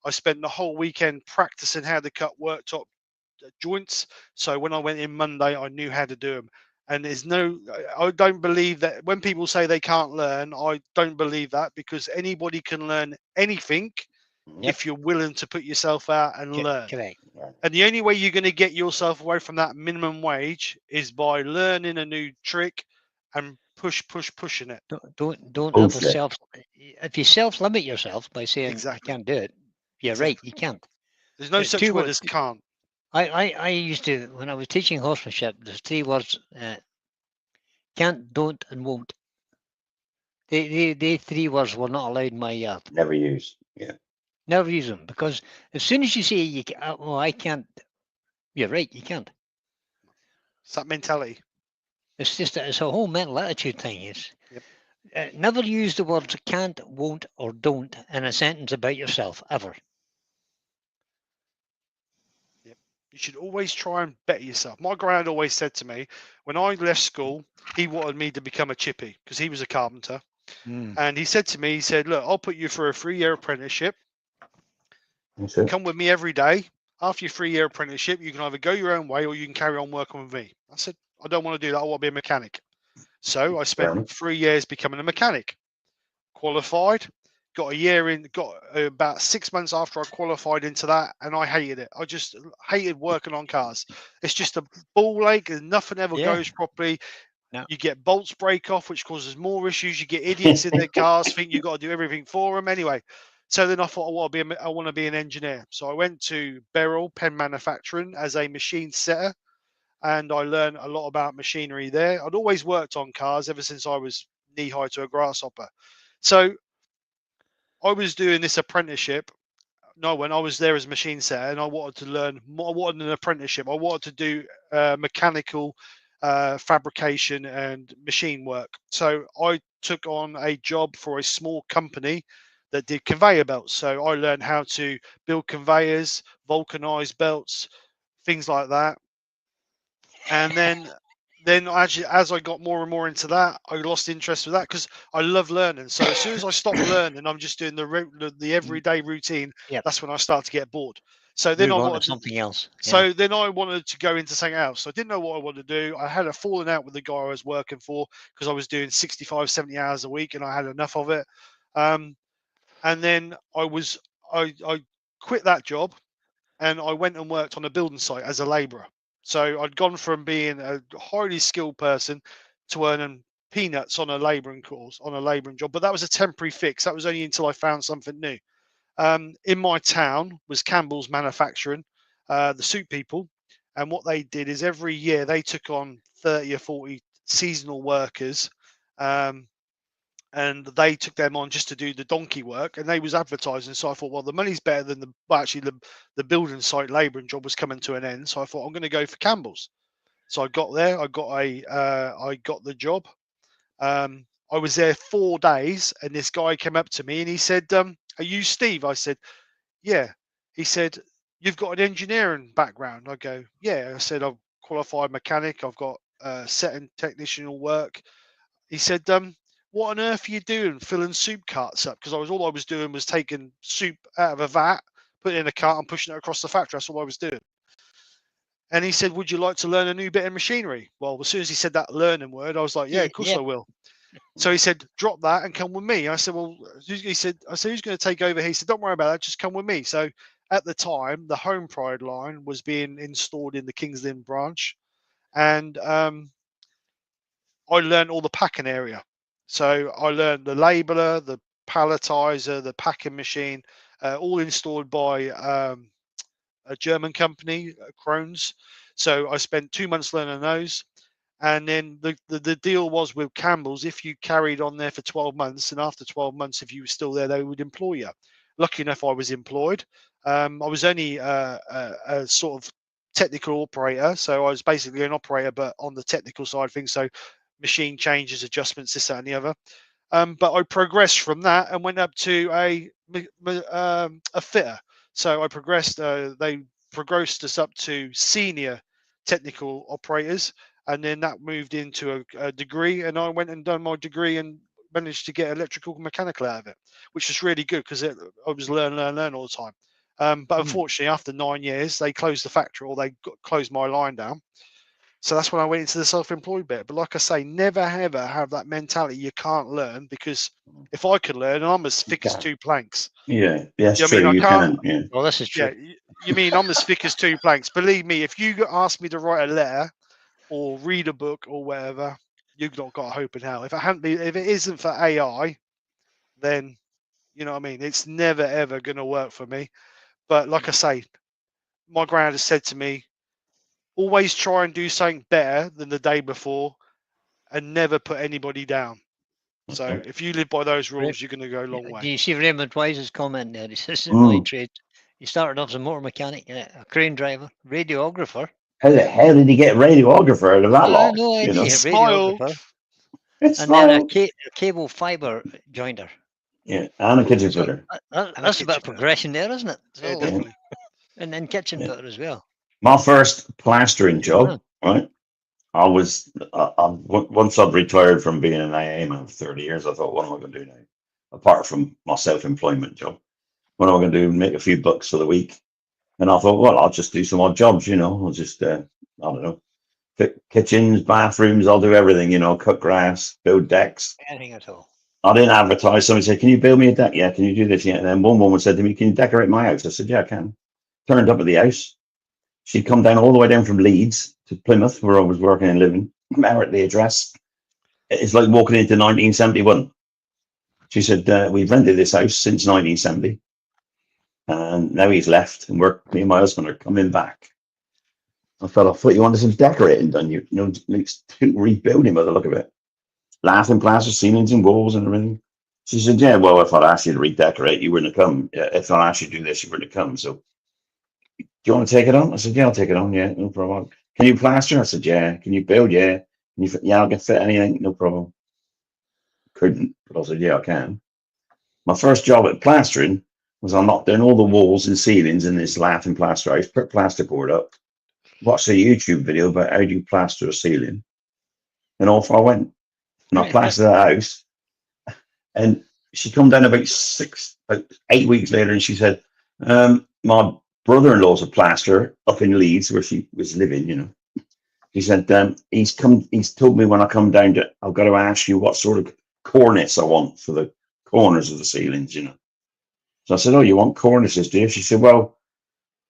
I spent the whole weekend practicing how to cut worktop joints. So when I went in Monday, I knew how to do them. And I don't believe that when people say they can't learn, I don't believe that because anybody can learn anything if you're willing to put yourself out and learn. Correct. And the only way you're going to get yourself away from that minimum wage is by learning a new trick and pushing it. Don't ever self. If you self-limit yourself by saying I can't do it, you're right. You can't. There's no such word as can't. I used to, when I was teaching horsemanship, there's 3 words: can't, don't, and won't. They 3 words were not allowed in my yard. Never use. Yeah. Never use them, because as soon as you say I can't, you're right. You can't. It's that mentality. It's a whole mental attitude thing. Never use the words can't, won't, or don't in a sentence about yourself ever. You should always try and better yourself. My granddad always said to me, when I left school, he wanted me to become a chippy because he was a carpenter. And he said to me, he said, look, I'll put you through a 3-year apprenticeship. Come with me every day. After your 3-year apprenticeship, you can either go your own way or you can carry on working with me. I said, I don't want to do that. I want to be a mechanic. So I spent 3 years becoming a mechanic. Qualified. Got a year in, got about 6 months after I qualified into that, and I hated it. I just hated working on cars. It's just a ball ache, and nothing ever goes properly. No. You get bolts break off, which causes more issues. You get idiots in their cars, think you've got to do everything for them. Anyway, so then I thought I want to be an engineer. So I went to Beryl Pen Manufacturing as a machine setter, and I learned a lot about machinery there. I'd always worked on cars ever since I was knee high to a grasshopper. So I was doing this apprenticeship. No, when I was there as machine setter, and I wanted to learn more. I wanted an apprenticeship. I wanted to do mechanical fabrication and machine work. So I took on a job for a small company that did conveyor belts. So I learned how to build conveyors, vulcanize belts, things like that. And then actually, as I got more and more into that, I lost interest with that because I love learning. So as soon as I stopped learning, I'm just doing the everyday routine. That's when I start to get bored. So then I wanted something else. So then I wanted to go into something else. So I didn't know what I wanted to do. I had a falling out with the guy I was working for because I was doing 65, 70 hours a week and I had enough of it. And then I quit that job and I went and worked on a building site as a labourer. So I'd gone from being a highly skilled person to earning peanuts on a labouring job. But that was a temporary fix. That was only until I found something new. In my town was Campbell's Manufacturing, the soup people. And what they did is every year they took on 30 or 40 seasonal workers. And they took them on just to do the donkey work, and they was advertising. So I thought, well, the money's better than the building site labouring job was coming to an end. So I thought I'm going to go for Campbell's. So I got there. I got the job. I was there 4 days, and this guy came up to me and he said, "Are you Steve?" I said, "Yeah." He said, "You've got an engineering background." I go, "Yeah." I said, "I'm qualified mechanic. I've got setting technician work." He said, "What on earth are you doing filling soup carts up?" Because all I was doing was taking soup out of a vat, putting it in a cart and pushing it across the factory. That's all I was doing. And he said, "Would you like to learn a new bit of machinery?" Well, as soon as he said that learning word, I was like, "Yeah, of course I will." So he said, "Drop that and come with me." I said, "Well," he said, "Who's going to take over?" He said, "Don't worry about that. Just come with me." So at the time, the Home Pride line was being installed in the Kings Lynn branch. And I learned all the packing area. So I learned the labeler, the palletizer, the packing machine, all installed by a German company, Krones. So I spent 2 months learning those. And then the deal was with Campbell's, if you carried on there for 12 months, and after 12 months, if you were still there, they would employ you. Lucky enough, I was employed. I was only a sort of technical operator. So I was basically an operator, but on the technical side of things. So machine changes, adjustments, this, that, and the other. But I progressed from that and went up to a fitter. So I progressed. They progressed us up to senior technical operators, and then that moved into a degree. And I went and done my degree and managed to get electrical and mechanical out of it, which was really good because I was learn all the time. But unfortunately, after 9 years, they closed the factory, or they closed my line down. So that's when I went into the self-employed bit. But like I say, never ever have that mentality you can't learn, because if I could learn, I'm as thick as two planks. Yeah, that's You know what I true. mean? You can. Yeah. Well, this is true. Yeah, you mean I'm as thick as two planks? Believe me, if you ask me to write a letter or read a book or whatever, you've not got a hope in hell. If it isn't for AI, then you know what I mean. It's never ever going to work for me. But like I say, my granddad has said to me, always try and do something better than the day before, and never put anybody down. So if you live by those rules, you're going to go a long Do way. you see Raymond Wise's comment there? He says, in my trade, he started off as a motor mechanic, a crane driver, radiographer. How the hell did he get radiographer out of that lot? No idea. You know? Radiographer. It's And then a cable fibre joiner. Yeah, and a kitchen fitter. That's a bit of progression there, isn't it? So, Yeah, definitely. And then kitchen fitter as well. My first plastering job, right? I was once I'd retired from being an AA man for 30 years, I thought, what am I going to do now? Apart from my self-employment job, what am I going to do? Make a few bucks for the week. And I thought, well, I'll just do some odd jobs, you know. I'll just, I don't know, fit kitchens, bathrooms. I'll do everything, you know, cut grass, build decks. Anything at all. I didn't advertise. Somebody said, can you build me a deck? Yeah. Can you do this? Yeah. And then one woman said to me, can you decorate my house? I said, yeah, I can. Turned up at the house. She'd come down all the way down from Leeds to Plymouth, where I was working and living. Met at the address. It's like walking into 1971. She said, we've rented this house since 1970. And now he's left, and me and my husband are coming back. I thought you wanted some decorating done. You know, needs to rebuilding by the look of it. Laughing plaster, ceilings and walls and everything. She said, yeah, well, if I'd asked you to redecorate, you wouldn't have come. If I asked you to do this, you wouldn't have come. So, do you want to take it on? I said, yeah, I'll take it on. Yeah, no problem. Can you plaster? I said, yeah. Can you build? Yeah. Can you fit? Yeah, I can fit anything. No problem. Couldn't, but I said, yeah, I can. My first job at plastering was I knocked down all the walls and ceilings in this laughing plaster house, put plasterboard up, watched a YouTube video about how do you plaster a ceiling, and off I went. And I plastered that house. And she come down about 8 weeks later, and she said, my brother-in-law's a plasterer up in Leeds, where she was living, you know. He said, he's told me when I come down I've got to ask you what sort of cornice I want for the corners of the ceilings, you know. So I said, oh, you want cornices, do you? She said, well,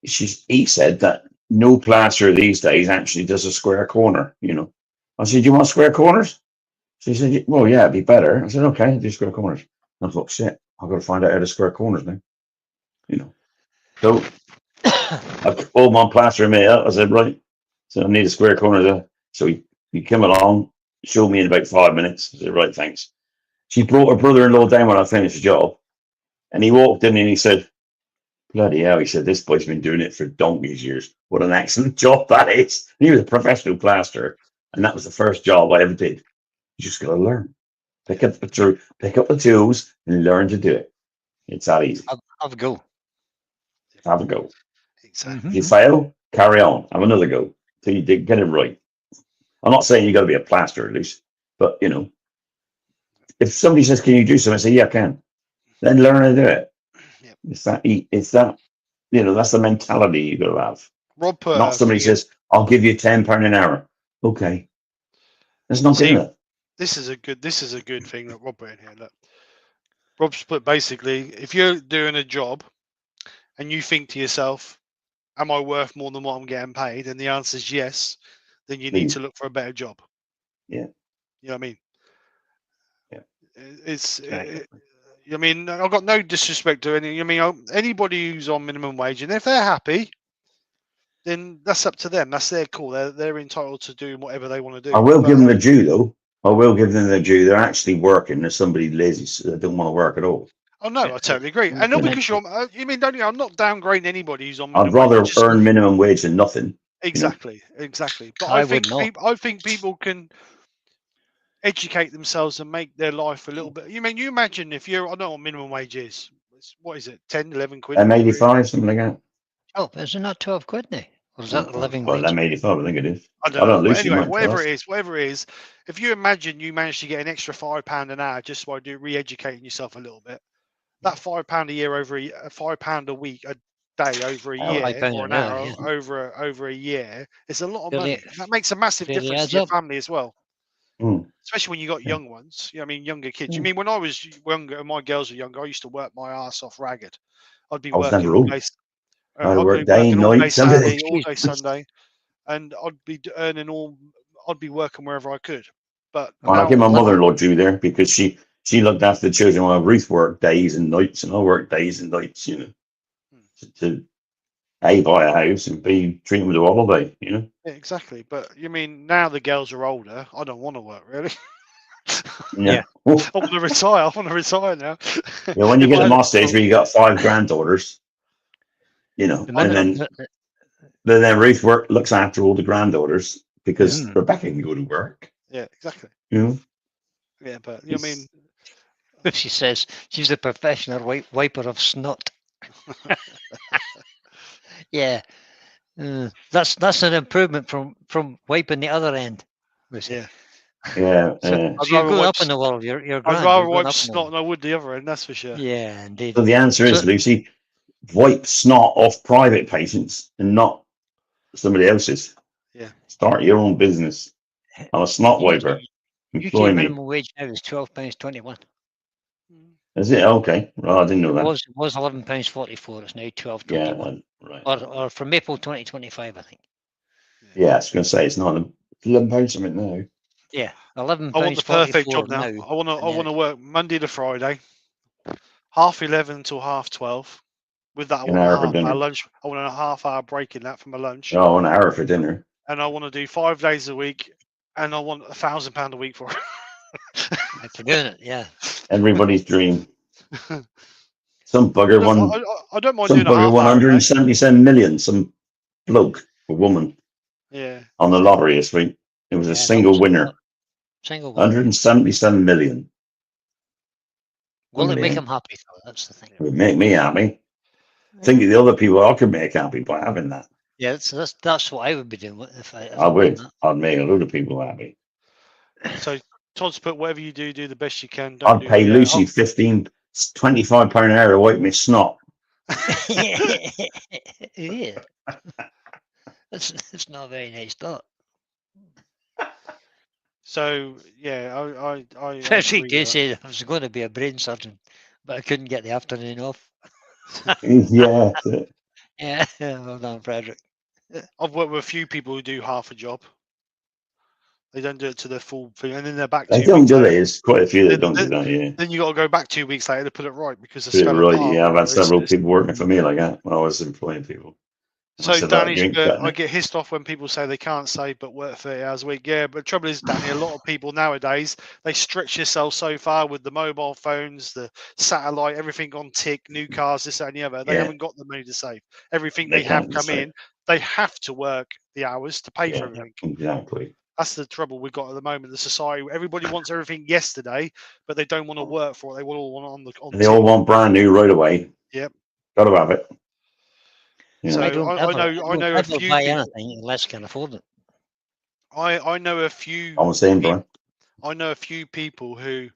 he said that no plasterer these days actually does a square corner, you know. I said, do you want square corners? She said, well, yeah, it'd be better. I said, okay, I'll do square corners. I thought, shit, I've got to find out how to square corners now, you know. So I called my plasterer mate up. I said, right, so I need a square corner there. So he came along, showed me in about 5 minutes. I said, right, thanks. She brought her brother-in-law down when I finished the job. And he walked in and he said, bloody hell, he said, this boy's been doing it for donkey's years. What an excellent job that is. And he was a professional plasterer. And that was the first job I ever did. You just got to learn. Pick up the tools and learn to do it. It's that easy. Have a go. Have a go. Exactly. If you fail, carry on. Have another go till you get it right. I'm not saying you got to be a plasterer, at least, but you know, if somebody says, "Can you do something?" I say, "Yeah, I can." Then learn how to do it. Yep. It's that. You know, that's the mentality you got to have. Rob put Not somebody says, "I'll give you £10 an hour." Okay, that's not good enough. This is a good thing that Rob put in here. Look, Rob's put basically, if you're doing a job and you think to yourself, am I worth more than what I'm getting paid? And the answer is yes, then you need to look for a better job. Yeah. You know what I mean? Yeah. I mean, I've got no disrespect to any. I mean, anybody who's on minimum wage, and if they're happy, then that's up to them. That's their call. They're entitled to do whatever they want to do. I will give them the due, though. I will give them the due. They're actually working. There's somebody lazy, so they don't want to work at all. Oh no, I totally agree. And not because you're, you mean, don't you? I'm not downgrading anybody who's on minimum I'd rather wage. earn minimum wage than nothing. Exactly. But I think people can educate themselves and make their life a little bit. You mean, you imagine if you're, I don't know what minimum wage is. What is it? 10, 11 quid? M85, something like that. Oh, is it not 12 quid now? Or is that the living wage? Well, M85, I think it is. I don't know. Anyway, whatever it is, if you imagine you manage to get an extra £5 an hour just by re-educating yourself a little bit, that £5 a year over £5 a week, a day over a year, or an hour over a year, it's a lot of money. That makes a massive difference to your family as well. Especially when you got young ones. I mean, younger kids. You mean when I was younger, my girls were younger, I used to work my ass off ragged. I'd be working all day. I'd work day, night, Saturday, all day Sunday, and I'd be I'd be working wherever I could. But I give my mother-in-law due there because she looked after the children while Ruth worked days and nights, and I worked days and nights, you know, to A, buy a house, and B, treat them with a holiday, you know. Yeah, exactly. But you mean now the girls are older, I don't want to work really. Yeah. I want to retire. I want to retire now. Yeah, when you get to my stage where you got 5 granddaughters, you know, and then Ruth looks after all the granddaughters because Rebecca can go to work. Yeah, exactly. You know? Yeah, but you mean, she says she's a professional wiper of snot. Yeah, that's an improvement from wiping the other end. Yeah. Yeah. So you're going up in the world. You're grand. I'd rather wipe snot than I would the other end. That's for sure. Yeah, indeed. So the answer is, Lucy, wipe snot off private patients and not somebody else's. Yeah. Start your own business. I'm a snot wiper. UK minimum wage now is £12.21. Is it? Okay. Well, I didn't know that. It was £11.44. It's now £12.21. Yeah, right. Or from April 2025, I think. Yeah, I was going to say it's not £11 something now. Yeah, £11. I want the perfect job now. I want to work Monday to Friday, 11:30 till 12:30. With that, I want a half-hour lunch. I want a half-hour break in that for my lunch. Oh, an hour for dinner. And I want to do 5 days a week, and I want £1,000 a week for it. For doing it, yeah. Everybody's dream. Some bugger won. I don't mind some doing a bugger won half-hour. 177 million. Some bloke or woman. Yeah. On the lottery this week, it was a single winner. Single winner. 177 million. Will it make him happy though? That's the thing. It would make me happy. Think of the other people I could make happy by having that. Yeah, that's what I would be doing if I would. I'd make a load of people happy. So Todd's put, whatever you do the best you can. I'd pay Lucy £25 an hour to wipe me snot. Yeah. It's not a very nice thought. So yeah, I especially you said I was going to be a brain surgeon, but I couldn't get the afternoon off. Yeah. Yeah, well done, Frederick. I've worked with a few people who do half a job. They don't do it to their full thing, and then they're back. They 2 don't weeks do later. it. There's quite a few that don't do Then, that. Yeah. then you got to go back 2 weeks later to put it right because the Put it spelling right. part. Yeah, I've had It's- several it's- people working for me like that when I was employing people. I So said, Danny, "You ain't cutting I it." get hissed off when people say they can't save but work 30 hours a week. Yeah, but the trouble is, Danny, a lot of people nowadays, they stretch themselves so far with the mobile phones, the satellite, everything on tick, new cars, this, that, and the other. They Yeah. haven't got the money to save. Everything They they have can't come save. in, they have to work the hours to pay for Yeah, everything. exactly. That's the trouble we've got at the moment. The society, everybody wants everything yesterday, but they don't want to work for it. They all want it on And they all tick. want brand new right away. Yep. Got to have it. Yeah. So I don't I know a ever few buy people. anything unless I can afford it. I know a few. I'm saying, Brian. I know a few people who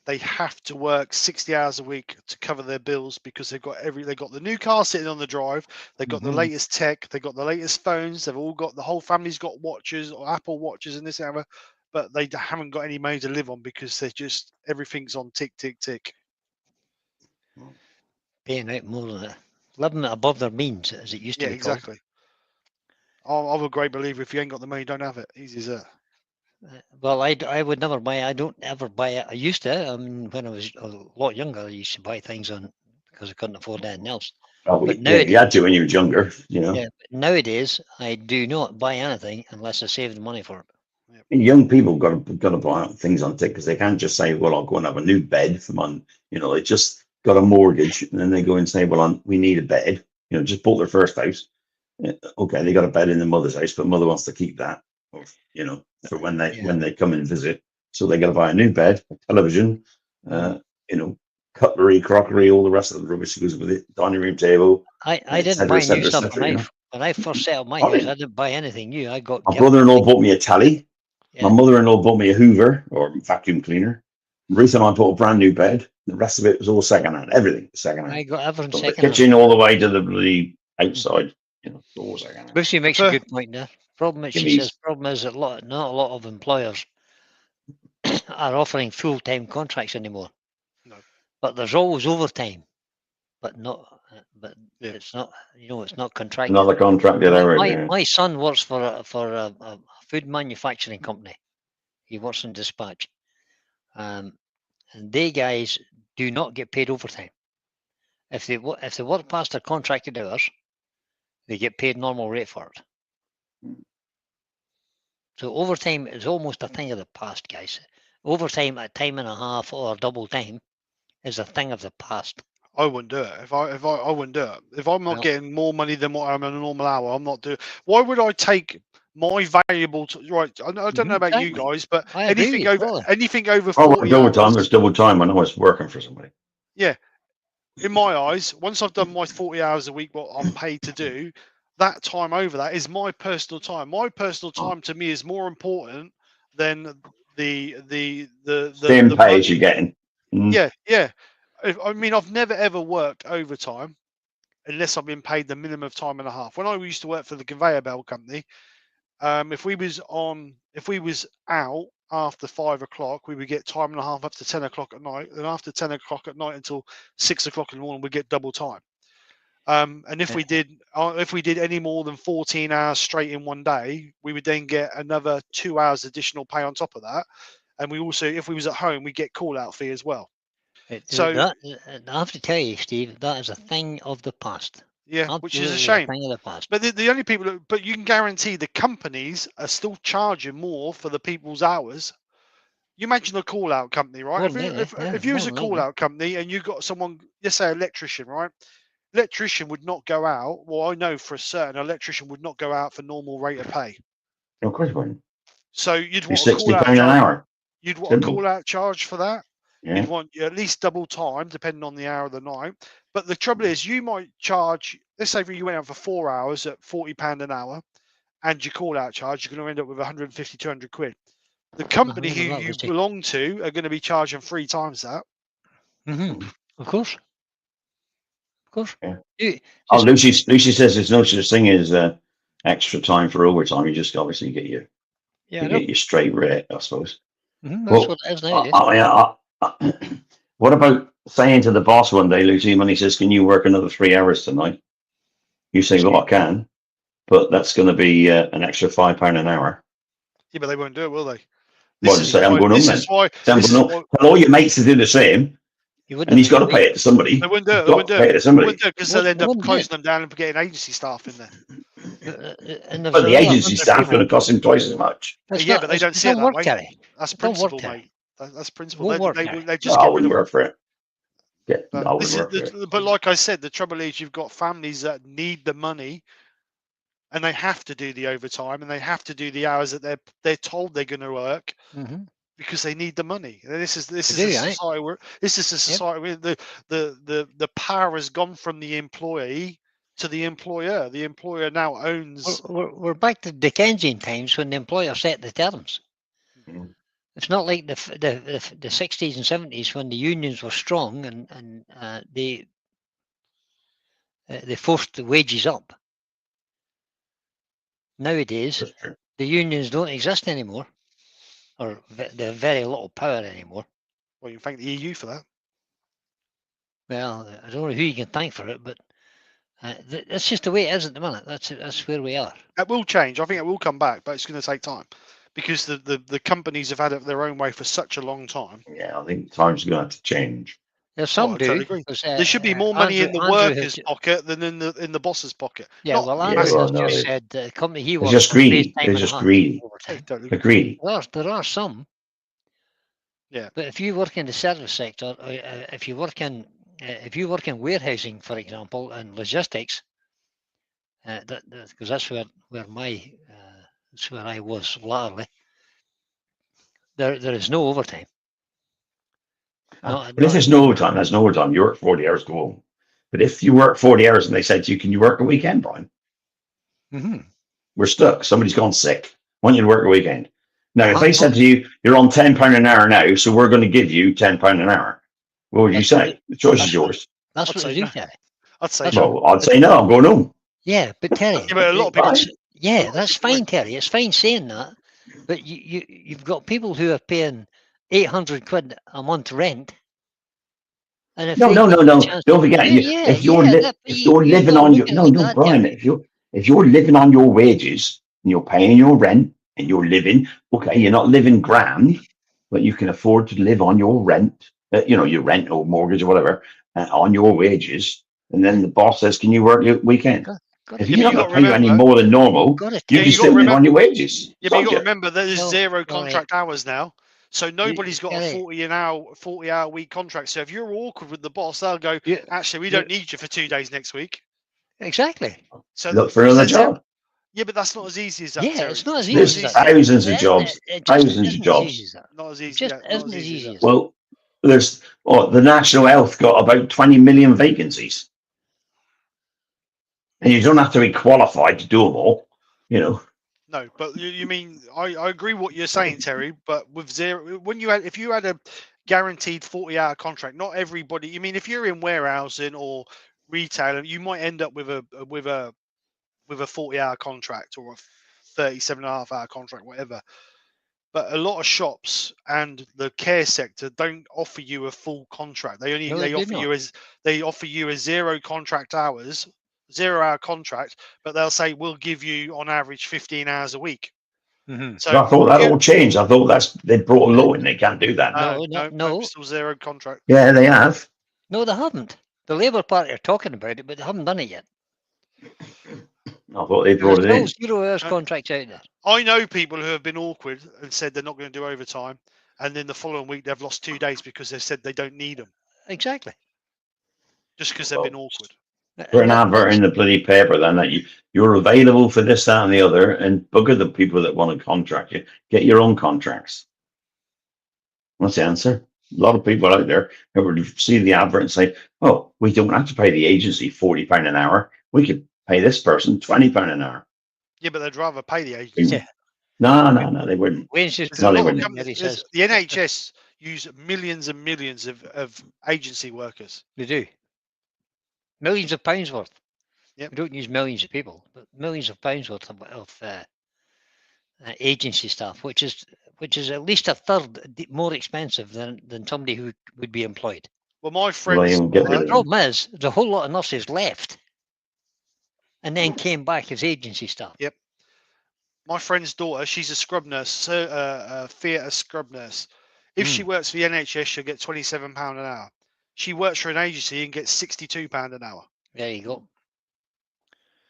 they have to work 60 hours a week to cover their bills because they've got the new car sitting on the drive, they've got the latest tech, they've got the latest phones, they've all got the whole family's got watches or Apple watches and this and that, but they haven't got any money to live on because they're just everything's on tick tick tick. Paying out more than it. Living above their means, as it used to Yeah, be called. exactly. I'm a great believer. If you ain't got the money, don't have it. Easy as that. Well, I would never buy. I don't ever buy it. I used to. I mean, when I was a lot younger, I used to buy things on because I couldn't afford anything else. Oh, But yeah, nowadays- you had to when you were younger, you know. Yeah, but nowadays I do not buy anything unless I save the money for it. Young people got to buy things on tick because they can't just say, "Well, I'll go and have a new bed for my," you know, they just got a mortgage and then they go and say, "Well, we need a bed." You know, just bought their first house. Okay, they got a bed in the mother's house, but mother wants to keep that, or you know, for when they come and visit. So they got to buy a new bed, a television, you know, cutlery, crockery, all the rest of the rubbish that goes with it, dining room table. I et didn't cetera, buy et cetera, new et stuff cetera, you know. when I first set up my I house. didn't. I didn't buy anything new. I got My given brother-in-law everything. bought me a tally. Yeah. My mother-in-law bought me a Hoover or vacuum cleaner. Ruth and I bought a brand new bed. The rest of it was all secondhand. Everything was secondhand. I got everything From the second. kitchen all the way to the bloody outside. You know, it's all secondhand. Lucy makes a good point there. Problem is, she Gimmies. says, problem is that not a lot of employers are offering full-time contracts anymore. No. But there's always overtime, but not. But Yeah. it's not. You know, it's not contracted. Another contracted hour. My son works for a food manufacturing company. He works in dispatch, and they guys do not get paid overtime. If they work past their contracted hours, they get paid normal rate for it. So overtime is almost a thing of the past, guys. Overtime at time and a half or double time is a thing of the past. I wouldn't do it. I wouldn't do it. If I'm not getting more money than what I'm in a normal hour, I'm not doing. Why would I take my valuable right? I don't know about you guys, but I agree anything with you, over totally. anything over Oh, 40 double hours. time. There's double time when I was working for somebody. Yeah, in my eyes, once I've done my 40 hours a week, what I'm paid to do, that time over that is my personal time. My personal time to me is more important than the Same the pay money. as you're getting. Yeah. I mean, I've never ever worked overtime unless I've been paid the minimum of time and a half. When I used to work for the conveyor belt company, if we was out after 5 o'clock, we would get time and a half up to 10 o'clock at night, and after 10 o'clock at night until 6 o'clock in the morning, we get double time. And if we did any more than 14 hours straight in one day, we would then get another 2 hours additional pay on top of that. And we also, if we was at home, we get call out fee as well. So that, I have to tell you, Steve, that is a thing of the past. yeah, which is a Absolutely shame. thing of the past. But the only people, but you can guarantee the companies are still charging more for the people's hours. You mentioned a call out company, right? If you was a call out company and you got someone, let's say electrician, right? Electrician would not go out. Well, I know for a certain electrician would not go out for normal rate of pay. Of course, wouldn't. So you'd You're want a call out £60 an charge. hour. You'd want a call out charge for that. Yeah. You'd want at least double time, depending on the hour of the night. But the trouble is, you might charge. Let's say you went out for 4 hours at £40 an hour, and your call out charge, you're going to end up with 150, 200 quid. The company who you belong to are going to be charging 3 times that. Mm-hmm. Of course. Yeah. Lucy says there's no such thing as extra time for overtime. You just obviously get your get your straight rate, I suppose. Mm-hmm. That's what it is nowadays. What about saying to the boss one day, Lucy, when he says, "Can you work another 3 hours tonight?" You say, "Well, I can." but that's going to be an extra £5 an hour. Yeah, but they won't do it, will they? Well, just say I'm going home then. This is why Tell all your mates to do the same, and he's got to pay it to somebody. they wouldn't do it. They wouldn't do it Because they'll end up closing them down and getting agency staff in there. But the agency staff going to cost him twice as much. Yeah, but they don't see it that way. That's principle, mate. That's principle. They just I wouldn't work for it. Yeah, but like I said, the trouble is you've got families that need the money, and they have to do the overtime, and they have to do the hours that they're told they're going to work because they need the money. And this is a society where the power has gone from the employee to the employer. The employer now owns. We're back to Dickensian times when the employer set the terms. Mm-hmm. It's not like the 60s and 70s when the unions were strong and they forced the wages up. Nowadays, the unions don't exist anymore, or they have very little power anymore. Well, you can thank the EU for that. Well, I don't know who you can thank for it, but that's just the way it is at the minute. That's where we are. It will change. I think it will come back, but it's going to take time. Because the companies have had it their own way for such a long time. Yeah, I think time's going to have to change. There's some do. Totally there should be more money in the worker's pocket than in the boss's pocket. Yeah, Andrew just said the company he works for. Just greedy. They're just greedy. They're greedy. There are some. Yeah. But if you work in the service sector, if you work in warehousing, for example, and logistics, because that's where I was latterly. There is no overtime. But if there's no overtime, there's no overtime. You work 40 hours, go home. But if you work 40 hours and they said to you, can you work a weekend, Brian? We're stuck. Somebody's gone sick. I want you to work a weekend. Now, if they said to you, you're on £10 an hour now, so we're going to give you £10 an hour, what would you say? The choice is yours. That's what they do, Terry. I'd say no, I'm going home. Yeah, but Terry. Yeah, but a lot of people. Yeah, that's fine, Terry. It's fine saying that, but you've got people who are paying £800 a month rent. And if no. Don't forget, if you're living on your Brian, if you're living on your wages and you're paying your rent and you're living, okay, you're not living grand, but you can afford to live on your rent, your rent or mortgage or whatever, on your wages. And then the boss says, "Can you work your weekend?" If you're not going to pay you any more than normal, you can still live on your wages. Yeah, but you've got to remember that there's zero contract hours now. So nobody's got a 40-hour week contract. So if you're awkward with the boss, they'll go, actually, we don't need you for 2 days next week. Exactly. So look for another job. Yeah, but that's not as easy as that. Yeah, it's not as easy. There's thousands of jobs. Thousands of jobs. Not as easy. Just isn't as easy. Well, the National Health got about 20 million vacancies. And you don't have to be qualified to do them all, No, but you mean I agree what you're saying, Terry. But with zero, if you had a guaranteed 40-hour contract, not everybody. You mean if you're in warehousing or retail, you might end up with a 40-hour contract or a 37.5-hour contract, whatever. But a lot of shops and the care sector don't offer you a full contract. They offer you a 0 contract hours. 0-hour contract, but they'll say we'll give you on average 15 hours a week. So I thought that all changed. I thought they brought a law in. They can't do that. No, still 0 contract. Yeah, they have. No, they haven't. The Labour Party are talking about it, but they haven't done it yet. I thought they brought it in. 0 hours contracts out there. I know people who have been awkward and said they're not going to do overtime, and then the following week they've lost 2 days because they've said they don't need them. Exactly. Just because they've been awkward. For an advert in the bloody paper, then that you're available for this, that, and the other, and bugger the people that want to contract you. Get your own contracts. What's the answer? A lot of people out there who would see the advert and say, "Oh, we don't have to pay the agency £40 an hour. We could pay this person £20 an hour." Yeah, but they'd rather pay the agency. Yeah. No, they wouldn't. The NHS use millions and millions of agency workers. They do. Millions of pounds worth. Yep. We don't use millions of people, but millions of pounds worth of agency staff, which is at least a third more expensive than somebody who would be employed. Well, my friends. The problem is, there's a whole lot of nurses left. And then came back as agency staff. Yep. My friend's daughter, she's a scrub nurse, a theatre scrub nurse. If she works for the NHS, she'll get £27 an hour. She works for an agency and gets £62 an hour. There you go.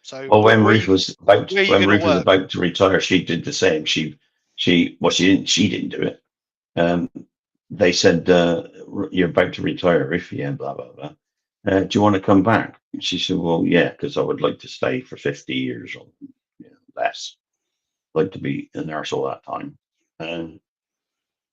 So, Well, when where Ruth was about where are you when gonna Ruth was work? about to retire, she did the same. She didn't do it. They said, "You're about to retire, Ruth, yeah, blah blah blah. Do you want to come back?" And she said, "Well, yeah, because I would like to stay for 50 years or less. Like to be a nurse all that time." And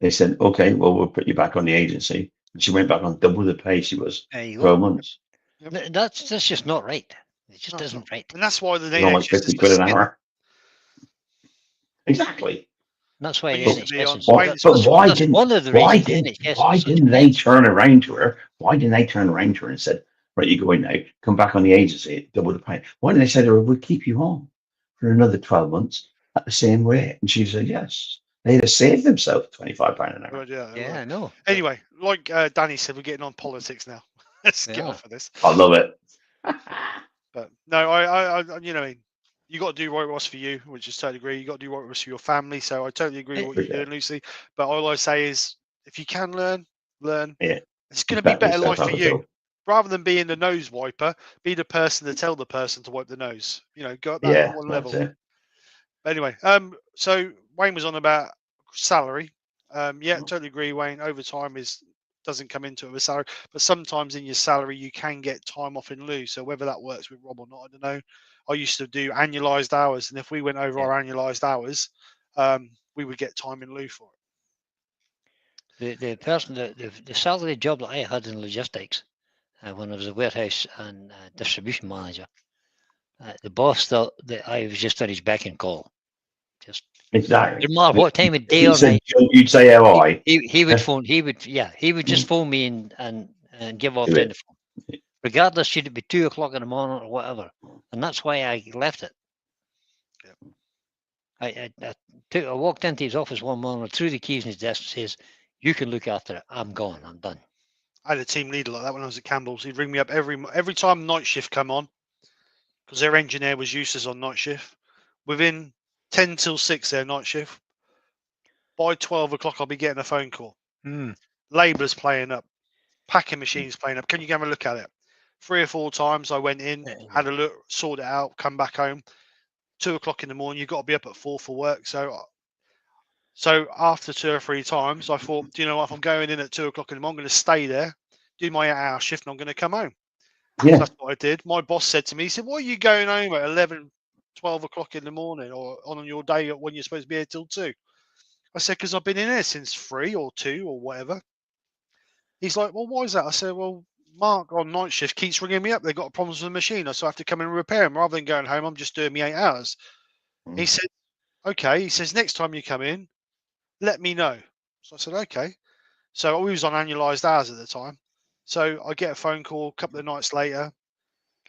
they said, "Okay, well, we'll put you back on the agency." And she went back on double the pay she was There you 12 go. months. That's just not right. It just No, it's isn't right. And that's why the It's almost NHS is 50 a quid an sin. hour. Exactly. That's why We the used to be NHS on is. But Wayne's- why That's didn't one of the why reasons the didn't NHS why is such a didn't they mess. turn around to her? Why didn't they turn around to her and said, "Right, you go in now, come back on the agency, double the pay"? Why didn't they say to her, "We'll keep you on for another 12 months at the same rate"? And she said, "Yes." They'd have saved themselves £25 an hour. Well, yeah, Yeah, I know. Anyway, like Danny said, we're getting on politics now. Let's get Yeah. off of this. I love it. But no, I you know, you got to do right what's for you, which is totally agree. You got to do right what's for your family. So I totally agree with what you're doing, Lucy. But all I say is, if you can learn. Yeah. It's going to be better life for you. Go. Rather than being the nose wiper, be the person to tell the person to wipe the nose. You know, go at that Yeah, one that's level. it. Anyway, so Wayne was on about salary. Yeah, totally agree, Wayne. Overtime doesn't come into it with salary, but sometimes in your salary you can get time off in lieu. So whether that works with Rob or not, I don't know. I used to do annualized hours, and if we went over our annualized hours, we would get time in lieu for it. The salary job that I had in logistics when I was a warehouse and distribution manager, the boss thought that I was just at his beck and call. Just Exactly. no matter what time of day He or said, night, "You'd say how I." he would phone. He would just phone me and give off Do the it. phone, regardless should it be 2 o'clock in the morning or whatever. And that's why I left it. I walked into his office one morning, threw the keys in his desk, and says, "You can look after it. I'm gone. I'm done." I had a team leader like that when I was at Campbell's. He'd ring me up every time night shift come on, because their engineer was useless on night shift. Within 10 till 6, their night shift. By 12 o'clock, I'll be getting a phone call. Labourers playing up, packing machines playing up. Can you go and look at it? 3 or 4 times I went in, had a look, sorted it out, come back home. 2 o'clock in the morning, you've got to be up at 4 for work. So after 2 or 3 times, I thought, do you know what? If I'm going in at 2 o'clock in the morning, I'm going to stay there, do my 8-hour shift, and I'm going to come home. Yeah. So that's what I did. My boss said to me, he said, "Why are you going home at 11, 12 o'clock in the morning or on your day when you're supposed to be here till 2? I said, "Because I've been in here since 3 or 2 or whatever." He's like, "Well, why is that?" I said, "Well, Mark on night shift keeps ringing me up. They've got problems with the machine. So I have to come and repair them. Rather than going home, I'm just doing my 8 hours." He said, "Okay." He says, "Next time you come in, let me know." So I said, "Okay." So we was on annualized hours at the time. So I get a phone call a couple of nights later,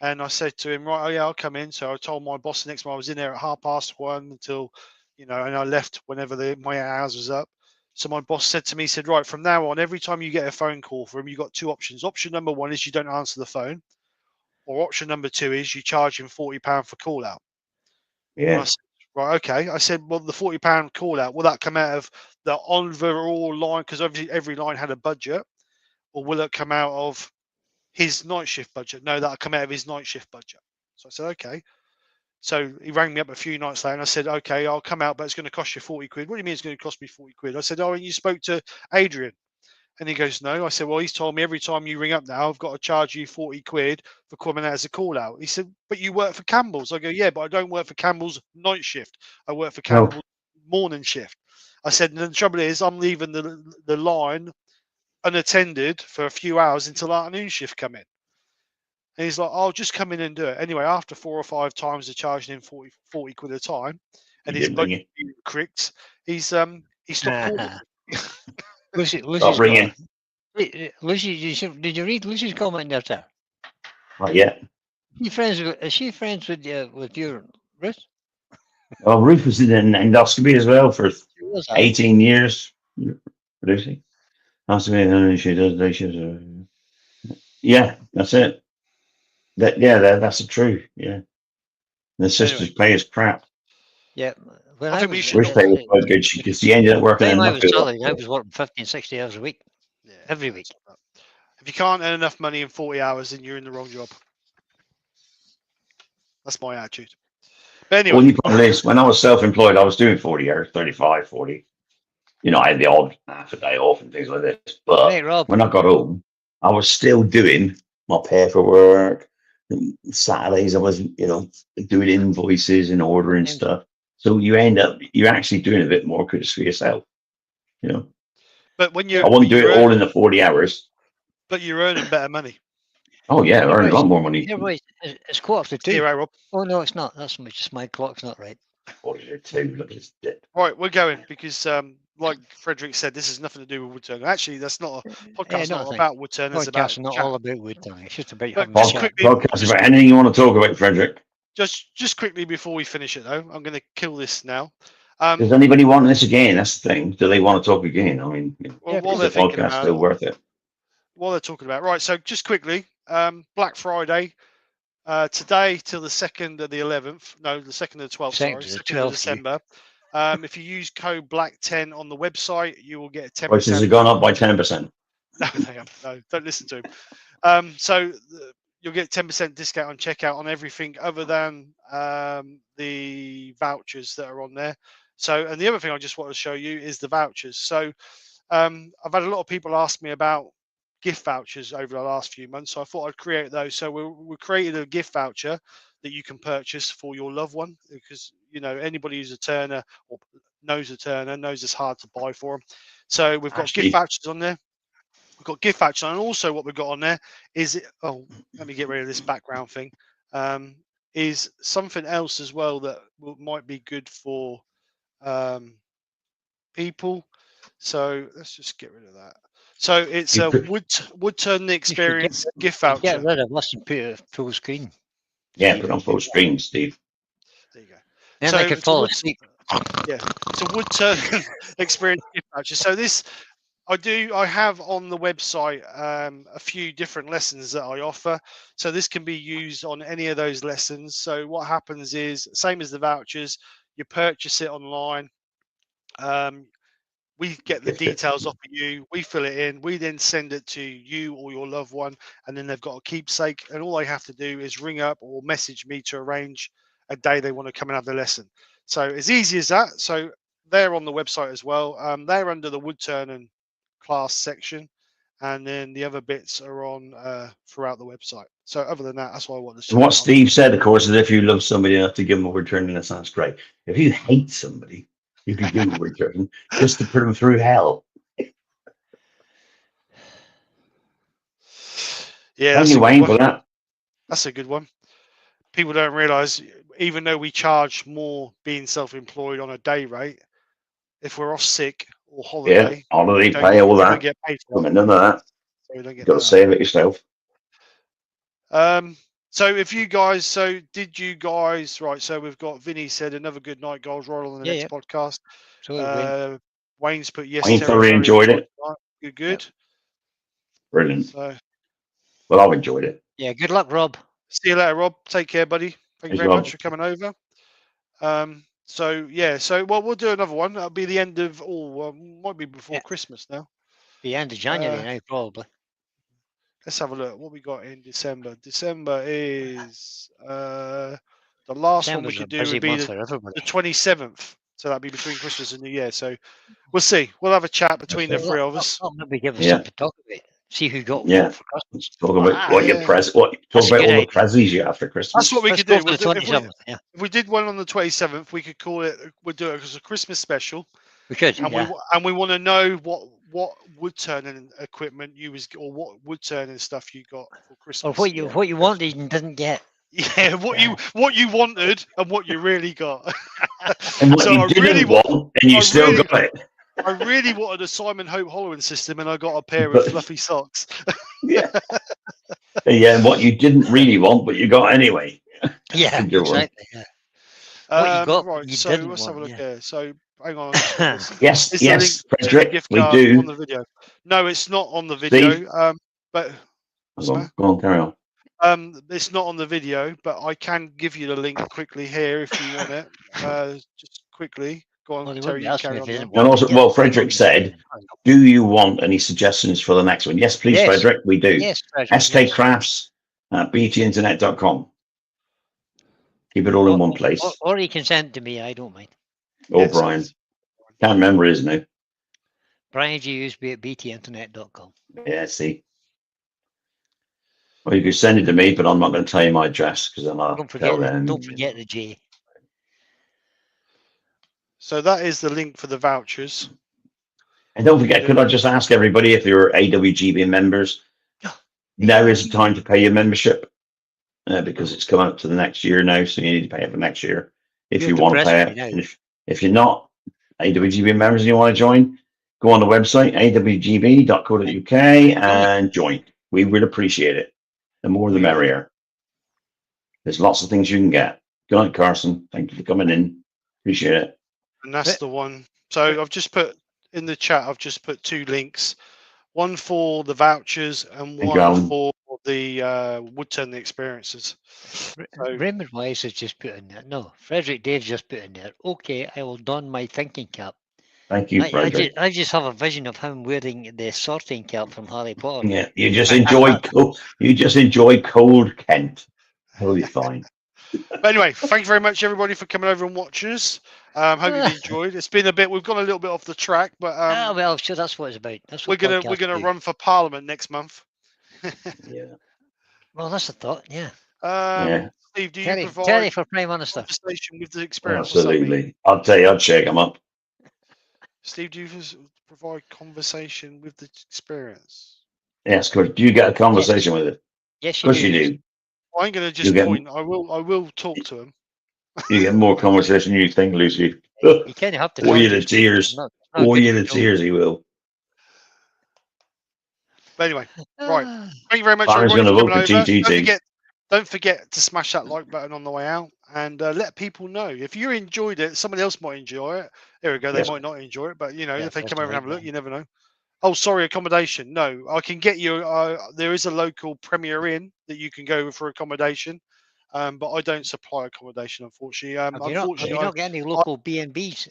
and I said to him, "Right, oh yeah, I'll come in." So I told my boss the next morning I was in there at 1:30 until, and I left whenever my 8 hours was up. So my boss said to me, he said, "Right, from now on, every time you get a phone call from him, you've got 2 options. Option number 1 is you don't answer the phone, or option number 2 is you charge him £40 for call out." And I Yeah. said, "Right, okay." I said, "Well, the £40 call out, will that come out of the overall line? Because obviously every line had a budget, or will it come out of his night shift budget?" "No, that'll come out of his night shift budget." So I said, "Okay." So he rang me up a few nights later and I said, "Okay, I'll come out, but it's going to cost you 40 quid. "What do you mean it's going to cost me 40 quid? I said, "Oh, and you spoke to Adrian?" And he goes, "No." I said, "Well, he's told me every time you ring up now, I've got to charge you 40 quid for coming out as a call out." He said, "But you work for Campbell's." I go, "Yeah, but I don't work for Campbell's night shift. I work for No. Campbell's morning shift." I said, "And the trouble is, I'm leaving the line unattended for a few hours until afternoon shift come in." And he's like, "I'll just come in and do it." Anyway, after 4 or 5 times of charging him 40 quid a time, and He his didn't ring budget it. cricked, he stopped calling. Lucy's ringing. Lucy, did you read Lucy's comment there, sir? Not yet. Is she friends with your Ruth? Well, Ruth was in endoscopy as well for She was. 18 years. Lucy. Endoscopy, she does day shifts. Yeah, that's it. That's the truth. Yeah. The sister's pay is crap. Yeah. When I I think we was, should Wish pay was quite good because she ended up working in when I was Nuffield. salaried, I was working 50 and 60 hours a week. Yeah, Every week. If you can't earn enough money in 40 hours, then you're in the wrong job. That's my attitude. But anyway, Only problem is, when I was self-employed, I was doing 40 hours, 35, 40. You know, I had the odd half a day off and things like this. But Right, Rob. when I got home, I was still doing my paperwork. Saturdays, I was, doing invoices and ordering stuff. So you're actually doing a bit more because for yourself, but when you're, I wouldn't do it all in the 40 hours. but you're earning better money. Oh yeah, earning a lot more money. Yeah, right. It's 1:45. Zero, Rob. Oh no, it's not. That's just my clock's not right. 42, look at this dip. Right, we're going because, like Frederick said, this has nothing to do with wood turning. Actually, that's not a podcast. not a Not thing. about wood turning. It's about Podcast's not chat. all about wood turning. It's just about But having just a chat. quickly, Podcast about anything you want to talk about, Frederick. just quickly before we finish it, though, I'm going to kill this now. Does anybody want this again? That's the thing. Do they want to talk again? I mean, Well, is while the they're thinking podcast about still worth it? what they're talking about, right? So just quickly, Black Friday. Today till the 2nd of the 11th, no, the 2nd of the 12th, sorry, 2nd of December. If you use code BLACK10 on the website, you will get 10%. Prices have gone up by 10%. No, they haven't. No, don't listen to him. You'll get 10% discount on checkout on everything other than the vouchers that are on there. So, and the other thing I just want to show you is the vouchers. So, I've had a lot of people ask me about gift vouchers over the last few months, so I thought I'd create those. So we created a gift voucher that you can purchase for your loved one, because anybody who's a turner or knows a turner knows it's hard to buy for them. So we've got gift vouchers on there. We've got gift vouchers, and also what we've got on there is let me get rid of this background thing. Is something else as well that might be good for people. So let's just get rid of that. So it's a wood turning experience gift voucher. Get rid of this and put it full screen. Yeah, put on full screen, Steve. There you go. Then So I could fall asleep. Yeah, it's a wood turning experience gift voucher. So this, I have on the website a few different lessons that I offer. So this can be used on any of those lessons. So what happens is, same as the vouchers, you purchase it online. We get the details off of you, we fill it in, we then send it to you or your loved one, and then they've got a keepsake, and all they have to do is ring up or message me to arrange a day they want to come and have the lesson. So as easy as that. So they're on the website as well. They're under the wood turning class section, and then the other bits are on throughout the website. So other than that, that's what I want to share. And what Steve said, of course, is if you love somebody enough to give them a return, that sounds great. If you hate somebody, you can give them a return just to put them through hell. Yeah, Thank you, Wayne, for that. That's a good one. People don't realise, even though we charge more being self-employed on a day rate, if we're off sick or holiday, holiday pay, all that. Get paid for None of that. So we don't get You've got to save it yourself. So if you guys, right, so we've got Vinny said another good night, goals roll on the next podcast. So Wayne's put yes. Wayne thoroughly enjoyed it. Good. Yeah. Brilliant. So, well, I've enjoyed it. Yeah, good luck, Rob. See you later, Rob. Take care, buddy. Thank you very much for coming over. So we'll do another one. That'll be the end of might be before Christmas now. The end of January now, probably. Let's have a look. What we got in December? December is the last one we could do would be the 27th. So that'd be between Christmas and New Year. So we'll see. We'll have a chat between the three of us. Maybe give us something to talk about. See who got what for Christmas. Talk about what your talk about all the presents you have for Christmas. That's what we could do. If we did one on the 27th, we could call it. We'll do it as a Christmas special. We could. And we want to know what wood turning equipment you was, or what wood turning stuff you got for Christmas. Or what you wanted and didn't get. Yeah, what you wanted and what you really got. And what you didn't want, and you still got it. I really wanted a Simon Hope hollowing system, and I got a pair of fluffy socks. Yeah. And what you didn't really want, but you got anyway. Yeah, exactly. Yeah. What you got, right, you so didn't let's have a want, look here. So hang on. Yes, Frederick, we do. On the video. No, it's not on the video. But go on, carry on. It's not on the video, but I can give you the link quickly here if you want it. Just quickly. Go on, Well, they Terry, wouldn't you ask me carry if on they now. didn't And want also, to get well, it. Frederick said, do you want any suggestions for the next one? Yes, please, Yes. Frederick. We do. Yes, Frederick, yes. skkrafts at btinternet.com. Keep it all in one place. Or you can send it to me. I don't mind. Oh, Yes, Brian. yes. Can't remember his name. Brian GUSB at btinternet.com. Yeah, see. Well, you could send it to me, but I'm not going to tell you my address because then I'll Don't tell forget, them. don't forget the J. So that is the link for the vouchers. And don't forget, could I just ask everybody if you're AWGB members, now is the time to pay your membership because it's come out to the next year now, so you need to pay it for next year if you want to pay it. And if you're not AWGB members and you want to join, go on the website awgb.co.uk and join. We would appreciate it. The more the merrier. There's lots of things you can get. Good night, Carson. Thank you for coming in. Appreciate it. And that's the one. So I've just put in the chat, I've just put 2 links. One for the vouchers and one for the wood turning experiences. So, Raymond Wise has just put in there. No, Frederick Dave's just put in there. Okay, I will don my thinking cap. Thank you, Frederick. I just have a vision of him wearing the sorting cap from Harry Potter. Yeah, you just enjoy cold Kent. It'll be fine. but anyway, thank you very much, everybody, for coming over and watching us. Hope you've enjoyed. It's been a bit. We've gone a little bit off the track, but well, sure, that's what it's about. That's we're what gonna run for Parliament next month. Yeah. Well, that's a thought. Yeah. Yeah. Steve, do you provide Terry for Prime Minister? conversation with the experience? Absolutely. I'll tell you, I'd shake them up. Steve, do you provide conversation with the experience? Yes, good. Do you get a conversation with it? Yes, Of course you do. I'm going to just point. I will talk to him. You get more conversation than you think, Lucy. You kind of have to. Or you the tears. Or you the tears, he will. But anyway, right. Thank you very much, Byron's everybody, for going to coming vote for over. TTT. Don't forget to smash that like button on the way out and let people know. If you enjoyed it, somebody else might enjoy it. There we go. They might not enjoy it, but if they come over and have a look, you never know. Oh, sorry, accommodation. No, I can get you. There is a local Premier Inn that you can go for accommodation, but I don't supply accommodation, unfortunately. Unfortunately, you don't get any local B&Bs.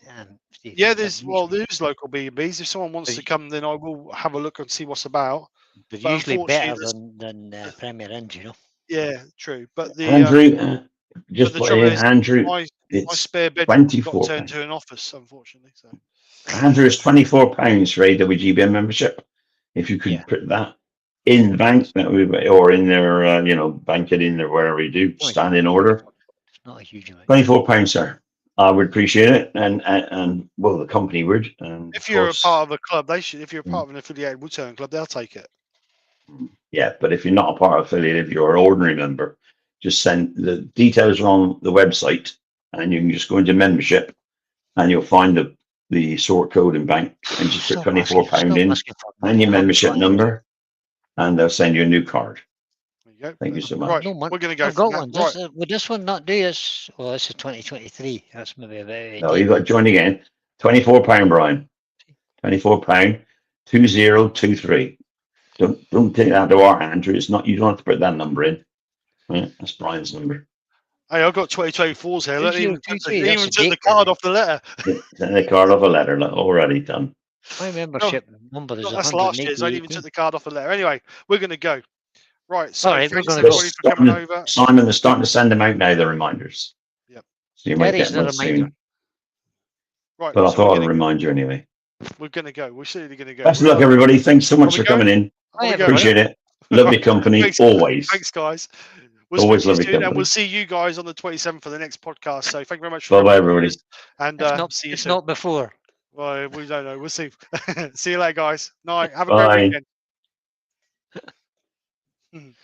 Yeah, there's local B&Bs. If someone wants to come, then I will have a look and see what's about. But usually better than Premier Inns, you know. Yeah, true. But the Andrew, just the trouble is, Andrew, my spare bed got turned to an office, unfortunately. So Andrew, is £24 for AWGB membership. If you could put that in the bank or in their, bank it in there wherever you do, stand in order. It's not a huge amount. £24, sir. I would appreciate it, and well, the company would. And if you're a part of a club, they should. If you're a part of an affiliated wood turning club, they'll take it. Yeah, but if you're not a part of affiliate, if you're an ordinary member, just send the details on the website, and you can just go into membership, and you'll find the sort code and bank, and just put £24 in, and your membership number, and they'll send you a new card. There you go. Thank you so much. Right, we're going to go. I've got one. Would this one not do this? Well, this is 2023. That's maybe a bit. No, you've got to join again. £24, Brian. £24, 2023. Don't take that to our Andrew. It's not. You don't have to put that number in. Yeah, that's Brian's number. Hey, I've got 2024s here. Look, even took the card off the letter. Send the card off a letter. Look, already done. My membership number is that's last year's. I even took the card off the letter. Anyway, we're going to go. Right. So we're going to go. For coming over. Simon is starting to send them out now. The reminders. Yep. So you might get one soon. Right. But I thought I'd remind you anyway. We're going to go. We're certainly going to go. Best of luck, everybody. Thanks so much for coming in. Appreciate it. Lovely company, always. Thanks, guys. Always lovely company. And we'll see you guys on the 27th for the next podcast. So thank you very much. Bye-bye, everybody. And see you soon. Not before. Well, we don't know. We'll see. See you later, guys. Night. Have a great weekend.